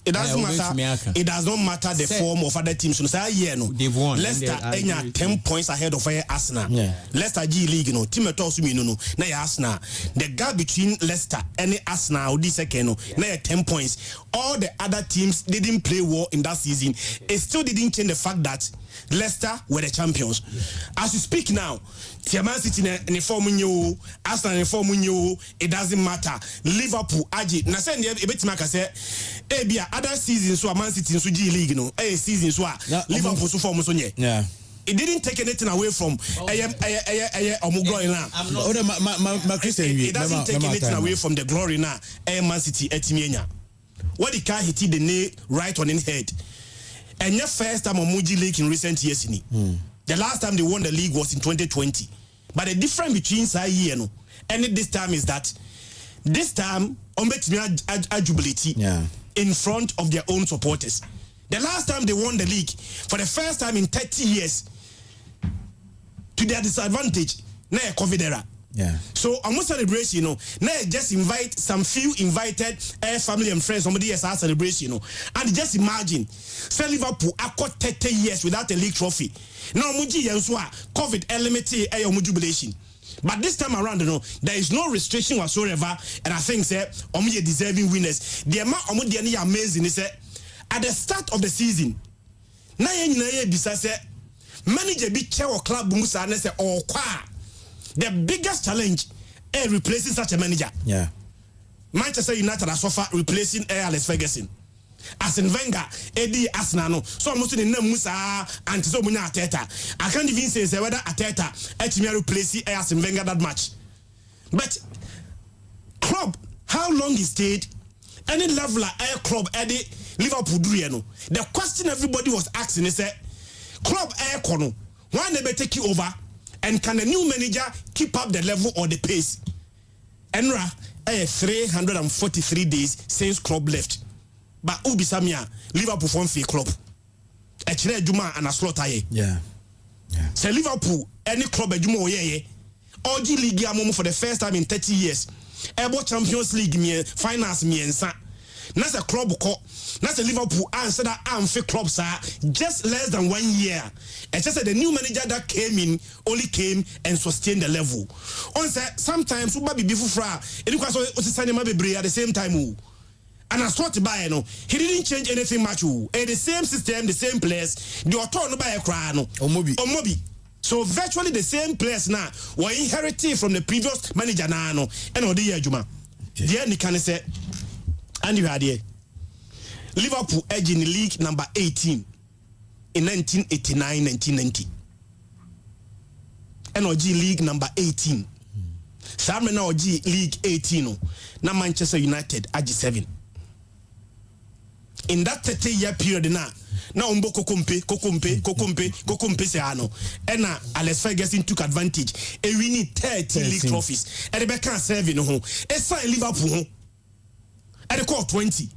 It doesn't matter. It does not matter the form of other teams. So say yeah no. They've won. Leicester enya 10 points ahead of Arsenal. Yeah. Leicester G League no. Team eto no na Arsenal. The gap between Leicester and Arsenal this second no na 10 points. All the other teams didn't play well in that season. It still didn't change the fact that Leicester were the champions. Yeah. As you speak now, Man City in form new, Arsenal in form new, it doesn't matter. Liverpool, Aji, na say e beti maka say bia other seasons so Man City so G League no, seasons so Liverpool so form so nye. Yeah. It didn't take anything away from glory now. It doesn't take anything away from the glory now. Man City etimienya. What the car hit the nail right on in head. And your first time on Muji League in recent years. The last time they won the league was in 2020. But the difference between Sai and this time is that this time jubility in front of their own supporters. The last time they won the league for the first time in 30 years to their disadvantage, na COVID era. Yeah. So almost celebration, now just invite some few invited family and friends. Somebody else has celebration, and just imagine, say Liverpool acquired 30 years without a league trophy. Now muji yanswa COVID eliminated a jubilation. But this time around, there is no restriction whatsoever, and I think say omuye deserving winners. The amount omuye amazing is at the start of the season. Na ye bisa say manager bi chair club musa na say kwa. The biggest challenge is replacing such a manager. Yeah. Manchester United are suffer replacing Alex Ferguson. As in Wenger, Eddie Arsenal, so almost in the Musa and so many Ateta. I can't even say whether Ateta actually replacing Arsene Wenger that much. But club, how long he stayed? Any level air club Eddie Liverpool do you know? The question everybody was asking is club air corner, why never take you over? And can the new manager keep up the level or the pace? Enra, 343 days since club left. But Ubi Samia, Liverpool form fee club. Echire Juma and a slot aye. Yeah. Say Liverpool, any club a Juma ye. OG League amom for the first time in 30 years. Ebo Champions League finals miensa. That's a club call. That's a Liverpool answer that fake clubs are just less than 1 year. And just the new manager that came in only came and sustained the level. On sometimes we might be before fra. It was at the same time. And I started by he didn't change anything much. The same system, the same players. The author by a crown or Mobi. So virtually the same players now were inherited from the previous manager now and all the year Juma. The end can say and you had here. Liverpool edge in the league number 18 in 1989-1990. NOG league number 18. Sam NOG league 18. Now Manchester United edge 7. In that 30-year period now umbo kokompe se ano. And now Alex Ferguson took advantage. And we need 30 league trophies. And they can't serve in home. And sign Liverpool. And they call 20.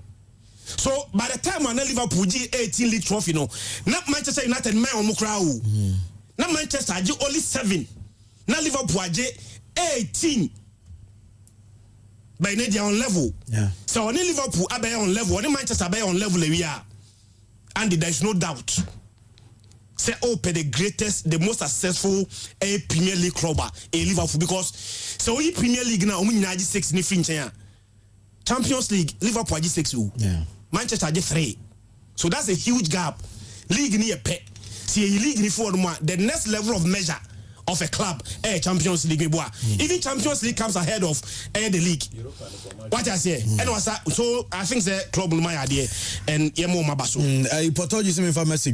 So by the time when Liverpool G 18 league trophy not Manchester United man on crowd. Not Manchester G only 7. Now Liverpool G 18. By they on level. Yeah. So only Liverpool are on level, only Manchester are on level we are. And there is no doubt. Say the greatest, the most successful Premier League club in Liverpool because so we Premier League now we 6 in Finch. Champions League, Liverpool are 6. Yeah. Manchester are 3. So that's a huge gap. League near pay. See a league for the next level of measure of a club, Champions League. Even Champions League comes ahead of the league. What I say? So I think the club my idea and Yemo Mabaso. I put you some information.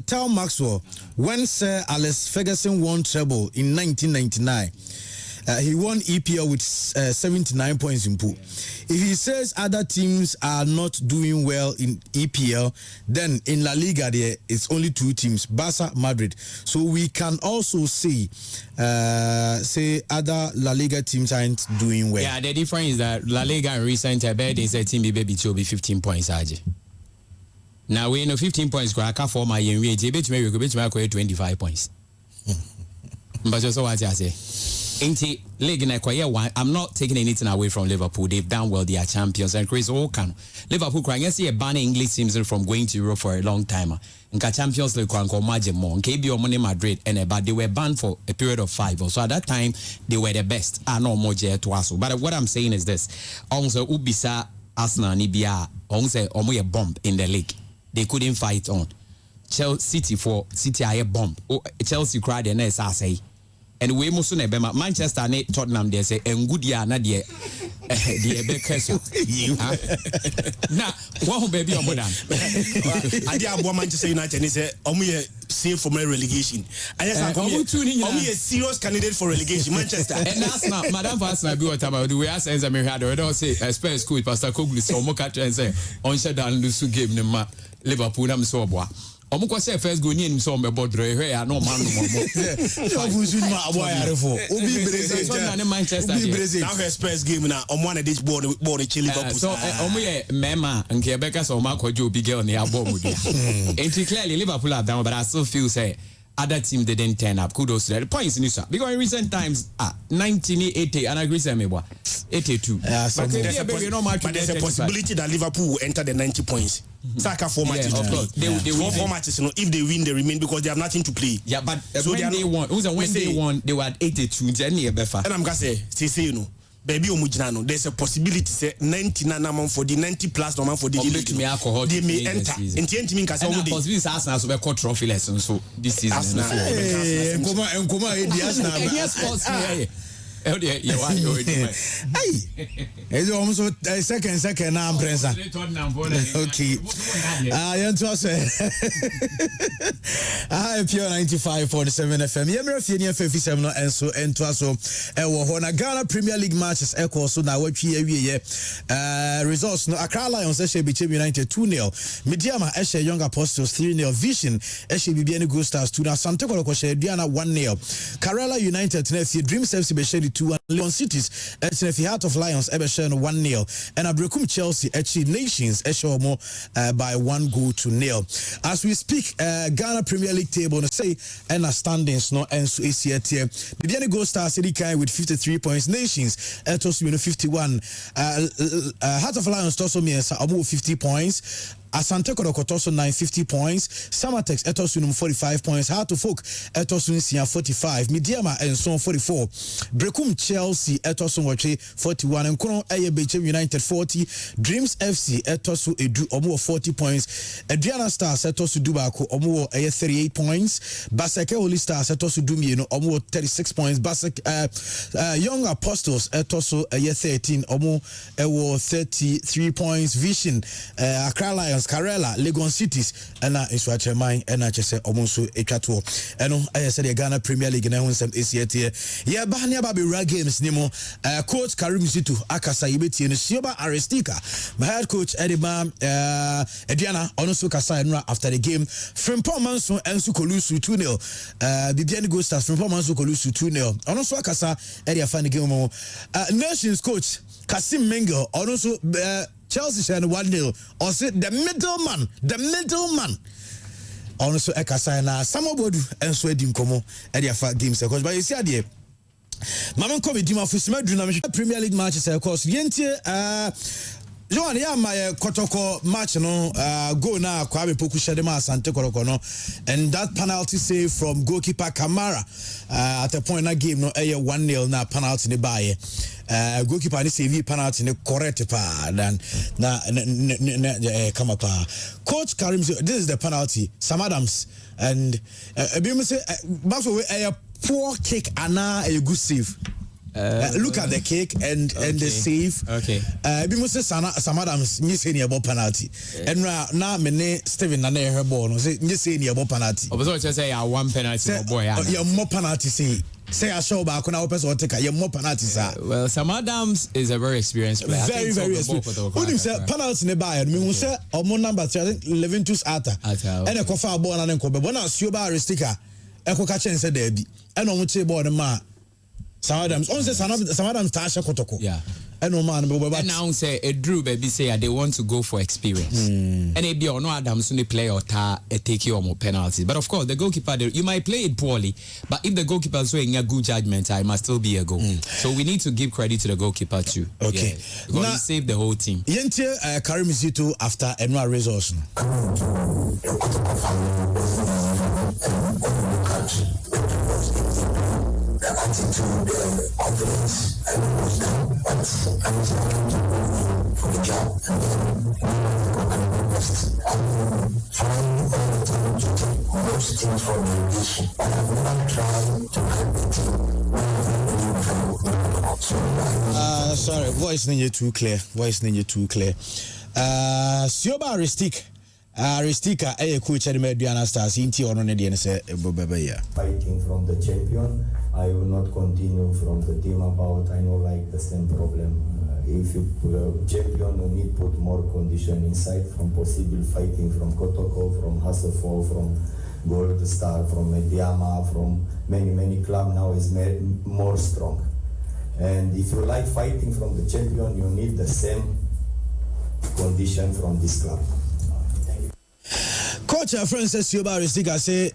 Tell Maxwell when Sir Alex Ferguson won treble in 1999. He won EPL with 79 points in pool. If he says other teams are not doing well in EPL, then in La Liga there it's only 2 teams, Barca, Madrid. So we can also say other La Liga teams aren't doing well. Yeah, the difference is that La Liga in recent is a team baby to be 15 points. Now we know 15 points. I can't form my 25 points. But just what I say. I'm not taking anything away from Liverpool. They've done well. They are champions. And Chris Okan, Liverpool crying. I see a banning English teams from going to Europe for a long time. And Champions League can imagine more. KB money Madrid but they were banned for a period of 5. So at that time they were the best. No more to us. But what I'm saying is this: also Ubisa Arsenal Nibia also a bomb in the league. They couldn't fight on. Chelsea a bomb. Chelsea cried and I say. And we must soon be Manchester and Tottenham they say and good year na the now one baby on modern I did Manchester United and say safe from relegation. I just a serious candidate for relegation. Manchester and that's not Madam Pastor be what about the way I say I don't say Spurs coach Pastor Koglu so mo catch and say on shut down the game no Liverpool am so boy. Omuko say first go ni nim so me bodre here no man no more. Liverpool should ma aboya refo. Obi Brazil. Now her Spurs game na omo na this board Liverpool. So omo ye mema nke beka so ma kwaje obi girl na abo mu dia. And clearly Liverpool are down but I still feel say other team didn't turn up. Kudos to the points in this because in recent times 1980 and I agree say me boy 82. But there's a possibility that Liverpool will enter the 90 points. Saka 4 matches. Of course. They 4 matches, if they win, they remain because they have nothing to play. Yeah, but so when they won, they were at 82. And I'm gonna say, baby, there's a possibility say 99 for the 90 plus for the they may enter. And the mean because possibility Arsenal so be cut trophy lessons so this season. Oh dear, you are hey, it's almost second now, Prensa. Okay. I pure 95.7 FM. Yemra Finia 57 and so and so. Wana Ghana Premier League matches echo so now what results no Accra Lions Eshe Bichim United 2-0. Midiama Eshe Young Apostles 3-0. Vision Eshe Bibiani Good Stars 2-0. Santeko Koshe Diana 1-0. Karela United Dreams FC Beshedi 2-1. Leon Cities if the Heart of Lions ever share 1-0 and Abrekum Chelsea actually Nations show more by 1-0. As we speak, Ghana Premier League table say and standings no and so is here. Bibiani Gold Stars City Kai with 53 points. Nations also 51. Heart of Lions also means 50 points. Asante Kodokotoso 950 points. Samatex Etosunum 45 points. Heart to Folk Etosun 45. Midiama and Son 44. Brekum Chelsea Etosun 41. And Kono Ayebechem United 40. Dreams FC Etosu Edu Omo 40 points. Adriana Stars Etosu Dubako Omo 38 points. Baseke Oli Stars Etosu Dumie Omo 36 points. Young Apostles Etosu 13 Omo 33 points. Vision Accra Lions Karela, Legon Cities, and Iswacheman, and I just say almost a chateau. And I said the Ghana Premier League, and I want some ACT. Yeah, Bahania Baby Rag Games, Nemo, Coach Karim Zitu, Akasa Ibeti, and Sioba Aristika, my head coach Edima, Ediana, Onosu Kasai, after the game, Frimpong Manso, and Sukolusu 2-0. Bibiani Gold Stars, Frimpong Manso Kolusu 2-0. Onosu Akasa, Edia Fanny Gilmo, Nations coach, Kasim Mengo, Onosu. Chelsea share 1-0. Or say the middleman. Also, Ekasa na Samobodu and Sweden Como at the games. Because by you see, dear, Mamma Comedy Mafusma Dunam Premier League matches, of course. Yente, Joan, yeah, my Kotoko match, no, go now, Kwame Poku Shadema, Sante Korokono, and that penalty save from goalkeeper Kamara at a point in that game, no, 1-0 now penalty in the bay. Goalkeeper ni save penalty ni correct pa then na come up. Coach Karim, this is the penalty. Sam Adams and be say a poor kick and a good save. Look at the kick and the save. Okay. Be say Sam Adams ni say ni about penalty. And now me Steven na her ball no say ni say ni about penalty. Oboso just say one penalty boy. Yeah, more penalty say I show back when I person take a more penalty sir. Well, Sam Adams is a very experienced player. Very experienced. Who do say penalty ne buy? Me who say omo number 3 I think Leventus Ata. And a kofa ball and ko be bona sioba aristika. E ko ka chen say there bi. And omo che ball the man. Sam Adams. On say Sam Adams ta asha kotoko. Yeah. And no man, but now say a Drew baby say they want to go for experience. And it be or no Adams only play or take you more penalties. But of course, the goalkeeper you might play it poorly, but if the goalkeeper is showing a good judgment, it must still be a goal. So we need to give credit to the goalkeeper too. Okay, yeah, because he saved the whole team. Yente Karim Zito after Enwa resource. The attitude, the confidence, and it was done, but I was looking for the job, and then I best. I'm trying all the time to take most things from the nation, and I've never tried to help the team. Sorry, voice ninja too clear. Sioba Aristika, coach at the Mediana Stars, Inti or Nedian say, fighting from the champion. I will not continue from the team about, I know like the same problem. If you champion, you need put more condition inside from possible fighting from Kotoko, from Hasselhoff, from Gold Star, from Mediama, from many clubs now is more strong. And if you like fighting from the champion, you need the same condition from this club. Coach Francis Yoba Aristika say,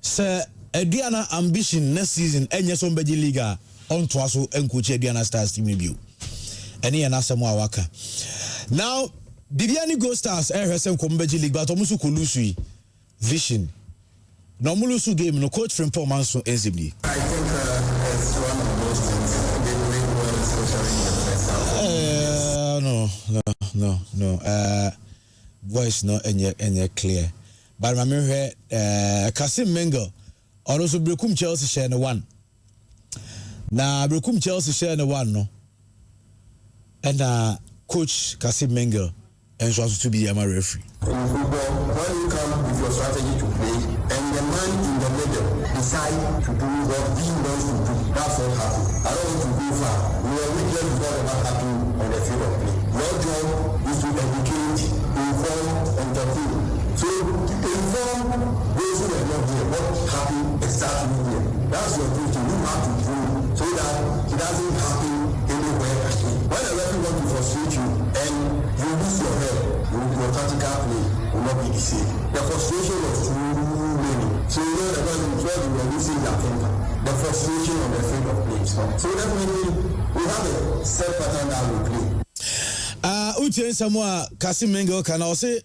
Sir Ediana ambition next season, Enya Sombeji Liga on Twaso and Coach Ediana Stars team review. And he and Asamoah Waka. Now, Bibiani Gold Stars RSM Kombeji League, but Omusu Kolusui Vision. No Mulusu game, no coach from Paul Manso NZB. I think it's one of those things. They play well, especially in the first half. No. Voice no any clear. But I remember Kasim Mengo also Brekum Chelsea share the one. Now Brekum Chelsea share the one no. And coach Kasim Mengo and so to be a referee. In football, when you come with your strategy to play, and the man in the middle decide to do what he wants to do, that's what happens. I don't want to go far. We are witness before the matter happened on the field of play. Your job is to educate, inform, entertain. So inform those who are not there what happened exactly here. That's your duty. You have to do so that it doesn't happen anywhere again. When a referee wants to frustrate you and you lose your head, your tactical play will not be the same. The frustration was too many. So you know that when you were losing their temper, the frustration on the field of play. So definitely we have a set pattern that we play. Uche Samoa Kasim Mengo can also say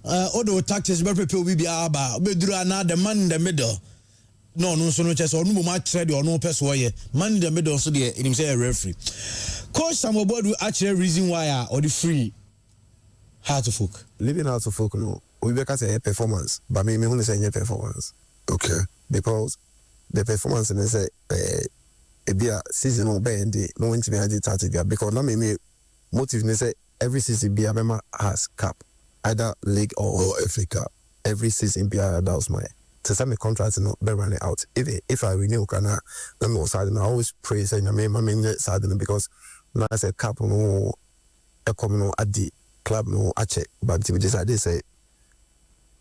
other tactics be prepare we be aba be duru na the man in the middle. No so no chese onu ma trade or no person why man in the middle so there him say a referee. Coach Samuel Bodu actually reason why or the free hard to folk. Living hard to folk no. We be say performance, but me who say performance. Okay. Because the performance and say e be a season no be end no win to be at the because na me motive ne say every season be a member has cap either league or FA Cup. Every season be a that was my to send me contract no be running out. If I renew kana let me side I always pray say na me side because na say cap no e come no at the club no ache but we decide say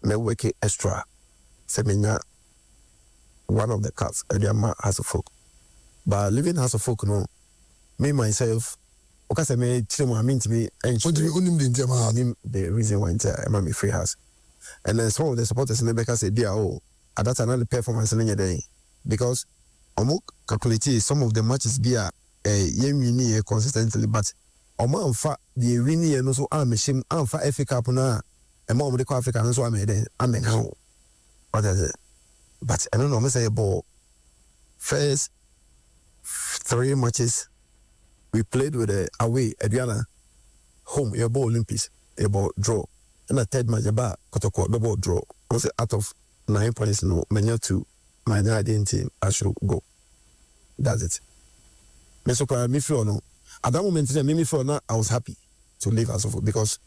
me work extra say me one of the caps Ediama has a folk but living has a folk no me myself okay say me I mean to me the reason why I'm me free house and then some of the supporters in the back say dear oh at that another performance in the day because omo calculate some of the matches be a yemi consistently but omo amfa the winning no so am shame amfa FA Cup na e mo de Africa no so am dey am how what is it but I don't know me say about first 3 matches we played with a away Adriana home about Olympics about draw and a third match about Kotoko double draw was out of 9 points no menu to my identity I should go that's it me so me feel no at that moment me feel now I was happy to leave as of because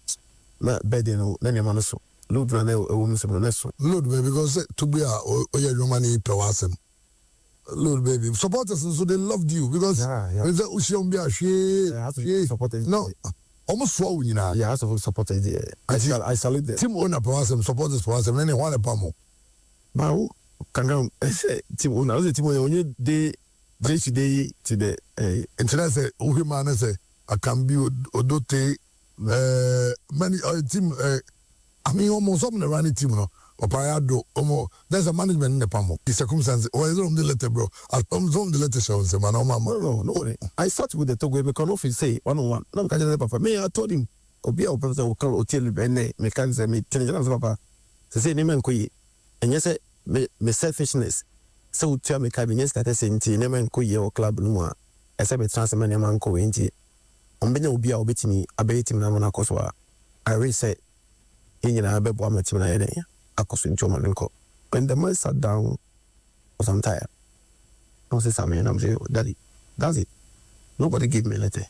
na bed no na me man so load na woman so na so load baby because to be a your money per wasem load baby supporters so they loved you because the ushon be a supporters no almost so we na yeah so supporters I salute them team owner per wasem supporters per wasem any one pamo ma wo kanga team owner was team owner only day to the internet say who man say I can be odote many team I mean almost some the running team no Opayado there's a management in the pamo the circumstances or is on the letter bro I come on the letter show say man no I start with the Togo because no fit say 1-on-1 no can tell papa me I told him obi a person will call hotel bene me can say me tell papa say ni man ko yi and yes me selfishness so to me ka be start say nti ni man ko yi o club no a ese be transfer man man ko yi nti ombenya obi a obetimi abeyitim na na koso a I really say inyina abebo amatim na yeden akoso nti o man nko when the man sat down was I'm tired I say something and I'm saying daddy that's it nobody give me a letter.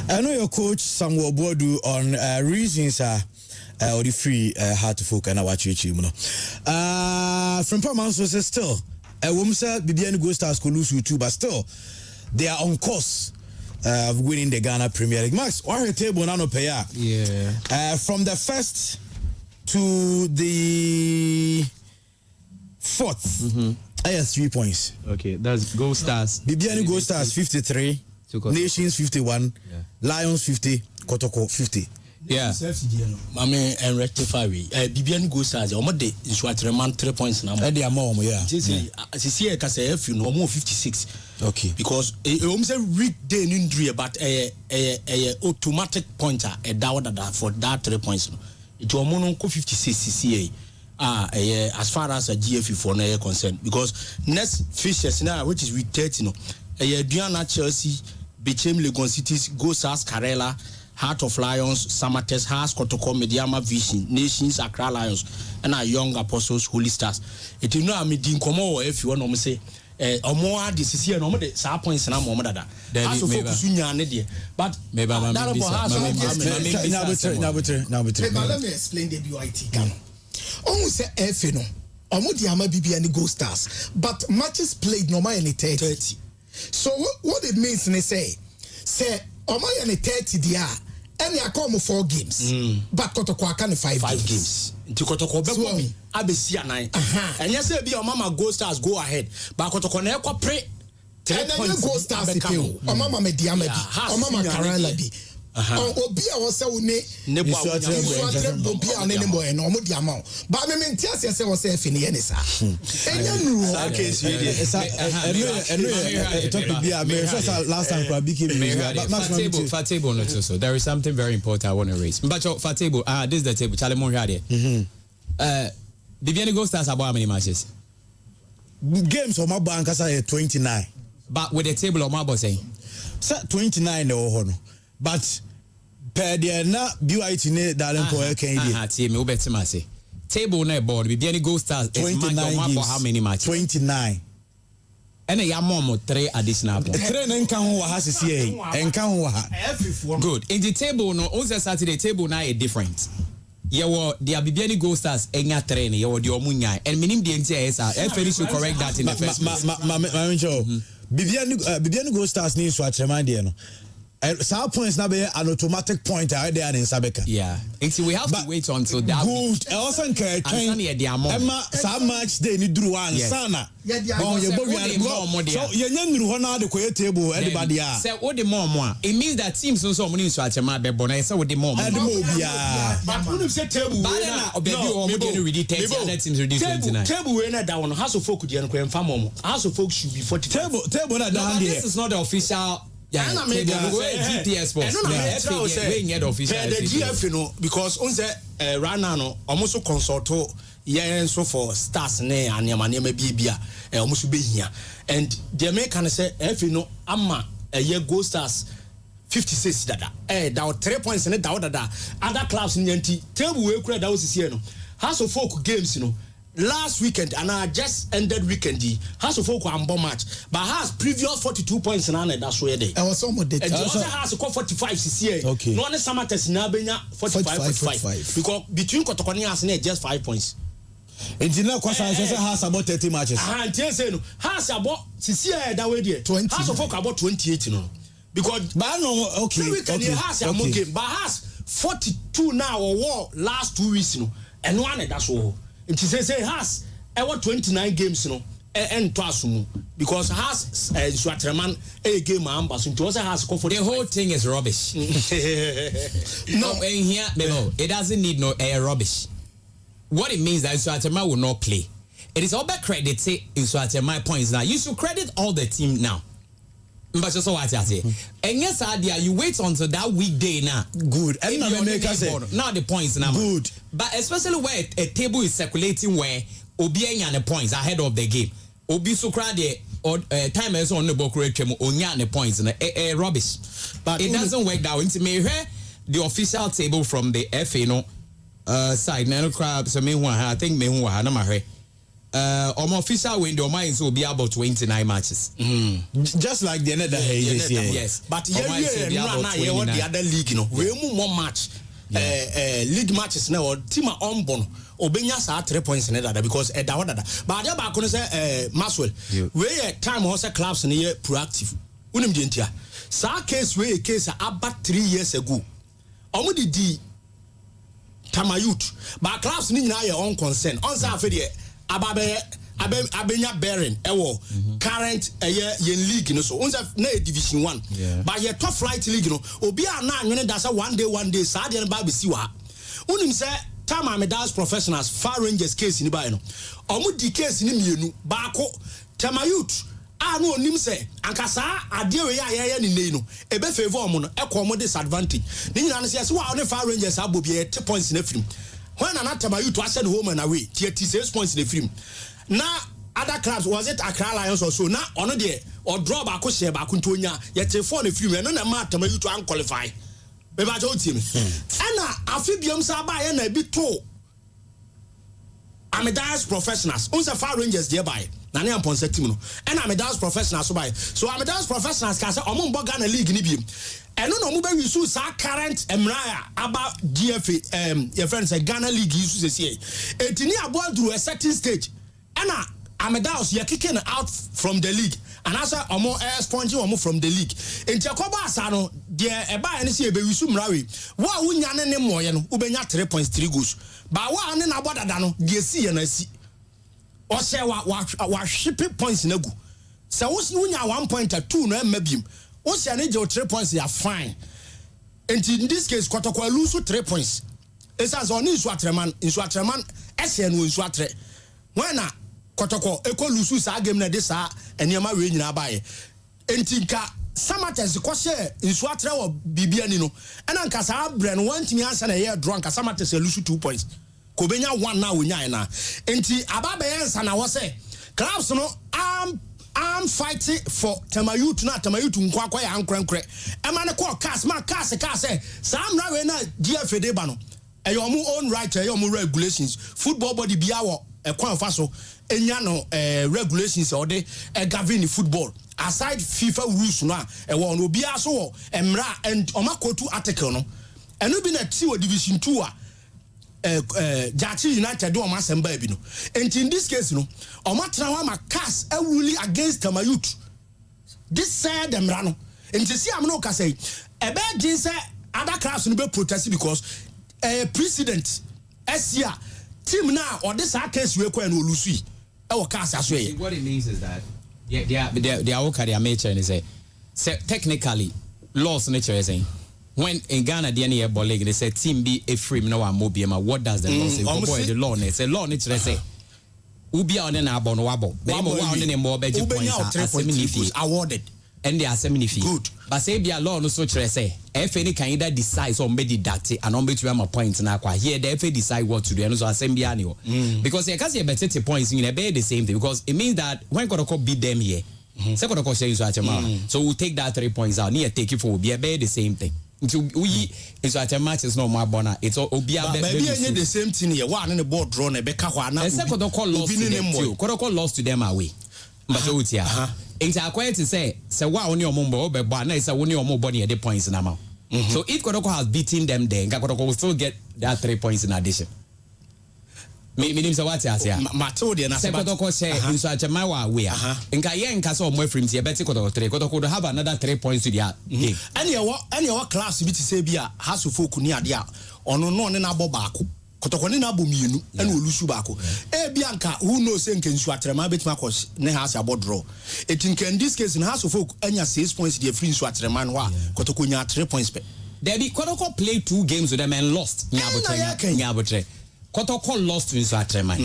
I know your coach Samuel Bodu on reasons or the free hard to folk and I watch you know from Paman so still a woman said Bibiani Go Stars could lose you too but still they are on course of winning the Ghana Premier League. Max, what are table now pay? Yeah. From the first to the fourth, I have 3 points. Okay, that's Go Stars. Bibiani Go Stars 53, Nations 51, Lions 50, Kotoko 50. Yeah. I mean, and rectify we. Bibiani Go Stars. Omo de Nsuatreman 3 points now. They are more, yeah. See, I can say if you know more 56. Okay. Because almost a weekday injury, but a automatic pointer a down for that 3 points. It was mono 56 CCA. As far as a GFU for no concerned, because next fixtures now, which is week 30, Diana Chelsea, Bechem Legon Cities, Go Stars Karela. Heart of Lions, Samates, Haas, Kotoko, Mediama Vision, Nations, Accra Lions, and our Young Apostles, Holy Stars. It is not me din komo if you want to say more this is here no more the points and more that. As of focus but let me explain the BYT can. Almost say F no. Almost the Ama BB and Go Stars, but matches played normally 30. So what it means they say Omaya ne 30 dia Any I come 4 games. But Kotoko I can 5 games. Nti Kotoko be ko mi abesi anan. And yes be your mama Go Stars go ahead. But Kotoko na ekwa pre 3 points. Go Stars pe o mama me diamadi. O mama Karala bi. Obi a wo se wo ne bo obi a ne bo e no mo di ama. Ba me ntia se wo se fini ne sa. Enya nuru. Last time Fatable not so. There is something very important I want to raise. But Fatable, this is the table. Charlie Monjade. Bibiani Go Stars about how many matches? Games on my bank are 29. But with the table on my boss saying 29 no. But per the na BYT ne darling for Canada. Team we better say. Table na board Bibiani Go Stars 29 games. How many matches? 29. And a yam 3 additional points. 3 nka ho wa ha sisi enka ho wa ha. Good. In the table no on Saturday table now is different. Yewo the Bibiani Go Stars enya 3 ne yewo the omunya and minim the NTS FA should correct that in the first place. Bibiani Go Stars ni so atrema de no. Some points now be an automatic point out there in Sabeka. Yeah. And we have to wait until that. Good. I also care. Emma, so much they need do one sana. So you know how the quiet table everybody are. Say what the more. It means that teams also money so at my bebona. So what the more. But when you say table, table we na down. House of folk dey no farm. House of folk should be 40. Table na down there. This is not the official. Yeah, and I mean, GPS boss. The GF, you know, because on the Ranano almost consult so for stars ne and Yamania Bibia, almost be here. And the American say, if you know, Amma, a year Go Stars 56 that there were 3 points in it, other clubs in the table we create that was here. House of Folk games, you know. Last weekend and I just ended weekend House of Folk and bomb match but has previous 42 points in an that's where they I was some of the has 45 CCA okay no one summer test now 45 because between Kotokoni and just 5 points engineer kwasa say has about 30 matches and say no has about CCA that way there 20 House of Folk about 28 no because but no okay has a more game but has 42 now or war last 2 weeks no and one that's all. It say has 29 games, you know, and Twasumu because has Swatreman a game ambassador. It also has the whole thing is rubbish. No, in here, it doesn't need no rubbish. What it means that Swatreman will not play. It is all about credit. Say in Swatreman points now. You should credit all the team now. But just what I say. And yes, idea you wait until that weekday now. Good. And now the points now. Good. But especially where a table is circulating where Obi and the points ahead of the game. Obi Sokrade or time is on the book rate Onya the points and rubbish. But it doesn't work that way. May hear the official table from the FA no side. Nano crab so I think me who na my official window mine will be about 29 matches. Just like the other yes. But the other league, you know, we more match league matches now. Team are on bono. Obenya sa 3 points in that because but ya back say Maxwell we time also clubs in here proactive. Unim dientia. Sa case we case about 3 years ago. Omo di Tamayut. But clubs ni na your own concern. On sa afede abenya bearing ewo current yen league no so once na division 1 but your top flight league no obi ana anwene da say one day sa de ba be si wa unim say time Medals professionals Far Rangers case ni ba no omo di case ni mienu ba ko Tamayut no onim say ankasa ade we ya ni nei no ebe favor omo no ekomo disadvantage ni nyina no say wa on Far Rangers abobi 8 points na film. When an Atama to ascend home and away, 36 points in the film. Now, other clubs, was it Accra Lions or so? Now, on a day, or draw back, share back, Kuntonia, yet a phone if you and on a matter to unqualify. Maybe I told him. And Amphibium Saba and a bit too. I'm a dance professionals, also Far Rangers thereby. Nani upon Setimo. And I'm a dance professional, so by. So I'm a dance professionals, can say, Omon Bogana League in Ibium. And no move you so current Emraya about GFA your friends say Ghana League used to say. Etini about to a certain stage. And Amedaus you're kicking out from the league and as a more sponging or from the league into Koba Sano dear eba and see a baby sumrawi wa wunyane ne moyen ubenya 3.3 goals but wa ne na boda dano de see and see or say wa shipping points na gu so wunya 1.2 no mabim o say na je 3 points ya fine and in this case Kotoko lose 3 points esas on insu atreman ese no insu atre when na Kotoko eko lusu sa game na de sa eniema we nyina bae entinka Samates ko share insu atre wo bibia ni no ena nka sa bre no wantimi ansa na ye draw nka Samates lusu 2 points ko benya 1 na wo nyaa na enti ababe yensa na wo say clubs no I'm fighting for Tamayut na Tamayut nkwa ya ankrenkre ema ne ko cast say samra we na GFA de ba no eyo mu own right eyo mu regulations football body bia wo ekwan fa so enya no regulations or de govern football aside FIFA rules no e wo no bia so wo emra and omakotu article no eno bi na ti wo division 2 a Jachi United do omasamba bi no and in this case no omatra wa makas a really against Tamayut this said emra no and see am no ka say e be din say other clubs no be protest because president Asia team now or this case we kwa no lusu what it means is that they are okay amateur and say technically laws nature is saying when in Ghana the any ball league they say team be a free no one mobiema what does the law say boy the law say law nature say ubi on na abon wabo be mo wa on ne mo be points awarded and they are semi-fee. Good. But say be a law no so say if any can either decide so be that and on between my points na kwa here they decide what to do and so assembly annual because you can see better points in be the same thing because it means that when Kotoko beat them here second Kotoko say so we'll take that 3 points out near take it for be the same thing until we is at a match is no more bona it's all be the same thing here one in the board draw na be ka kwa na Kotoko lost to them away but it's acquired to say wa only omumbo be ba na say only omo body the points na ma so if Kotoko has beaten them then Kotoko will still get that 3 points in addition meaning so what else mato de na say Kotoko say in so achema wa we nka ye nka so omo free be ti Kotoko 3 Kotoko do have another 3 points to their game any your class bi ti say bia haso folk ni ade a ono no ne na bo baako Kotoko ni na bo mienu ene olusu baako e bia nka who knows say nkensu atrema betima kos ne house abo draw it in this case in house folk anya 6 points the free nsu atrema no a Kotoko nya 3 points pe there be Kotoko played 2 games with them and lost Nyabotre Kotoko lost to nsu atrema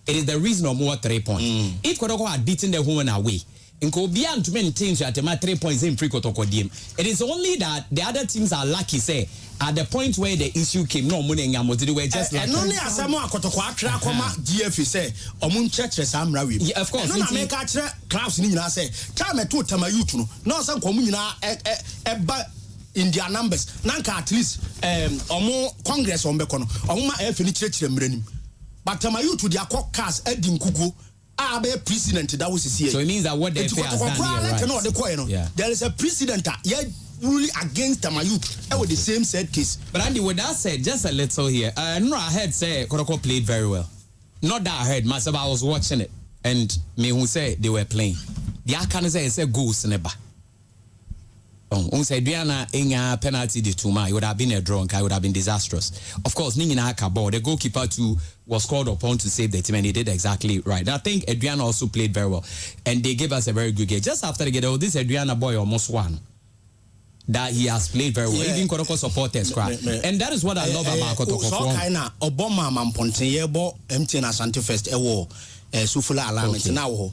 it is the reason of more 3 points if Kotoko had beaten the home and away Inko beyond to maintain to at 3 points in free Kotoko game. It is only that the other teams are lucky, say, at the point where the issue came, no money and they were just like. And only as someone Kotoko Akra Koma GF say, Omun Church Samrawi. Yeah, of course. No, I make a class in say, time at 2 Tamayutu, no, some communal in their numbers. Nanka at least more Congress on Becono, or my church them. But Tamayutu, their cock cast Edin Kuku. President that was here. So it means that what they say has done here, right? Yeah. There is a precedent really against Tamayut with the same said case. But Andy, with that said, just a little here. No, I heard say Kotoko played very well. Not that I heard myself. I was watching it, and me who said they were playing. The Akane say goals never. Say Diana Inga penalty the Tuma, it would have been a draw and it would have been disastrous. Of course, Ningina Kabo, the goalkeeper too was called upon to save the team and he did exactly right. And I think Adriana also played very well. And they gave us a very good game. Just after the game, this Adriana boy almost won. That he has played very well. Even Kotoko supporters cry. And that is what I love about Kotoko. So kaina Obama mamponte yebo MTN Asante First ewo Sufula Alignment now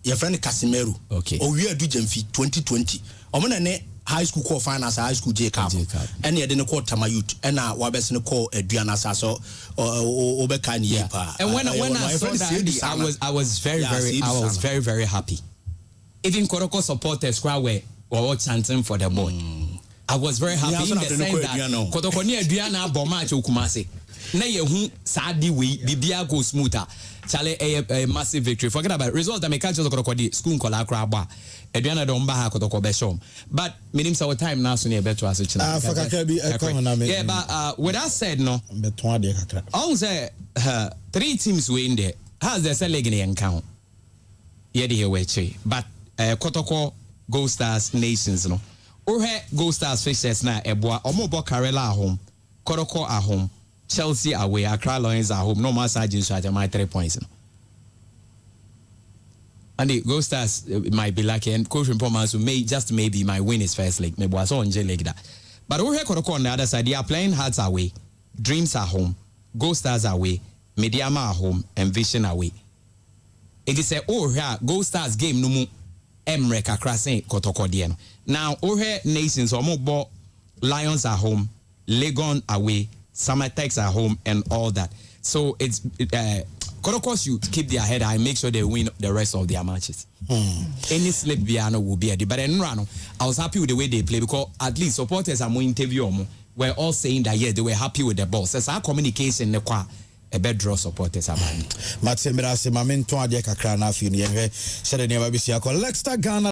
your friend Casimiro. Okay. Oh, we are do Jemfi 2020. Omene high school call finance high school J Cup. And he didn't call Tamayut and wabes no call Adriana Sasso or Obekani Yepa. And when I saw that I was very very happy. Even Kotoko supporters crowd were chanting for the boy. I was very happy in the sense that Kotoko ni Adriana Boma Chukumase. Na yehu sadi we bibia go smoother. Chale a massive victory. Forget about results that make catch Kotoko school kola kraba. Adriana don't baha Kotoko beshom. But minim sa time now so near better as it. Yeah, but with that said no. I say 3 teams were in there. has the leg in the account. Yet here we but Kotoko Gold Stars Nations no. Or Gold Stars fixtures na eboa omo Carella at home, Kotoko at home, Chelsea away, Accra Lions at home. No more Sergeant Shot my 3 points. No. And the Gold Stars might be lucky, and Coach Performance may just maybe my win is first leg. Maybe was on like that. But over here, Kotoko on the other side, they are playing Hearts away, Dreams at home, Gold Stars away, Mediama at home, and Vision away. It is a here Gold Stars game no mu Emre Kakrase Kotoko dieno. Now over here Nations or more Lions at home, Legon away, Samatex at home, and all that. So it's Kotoko should keep their head high, make sure they win the rest of their matches. Any slip Viano will be a but in Rano, I was happy with the way they play because at least supporters are more interview were all saying that yes, they were happy with the ball. So our communication a bed draw supporters abani. Matsemira se mamento ade kakra na afi no ye hwe shere ne ba bisia ko Leicester Ghana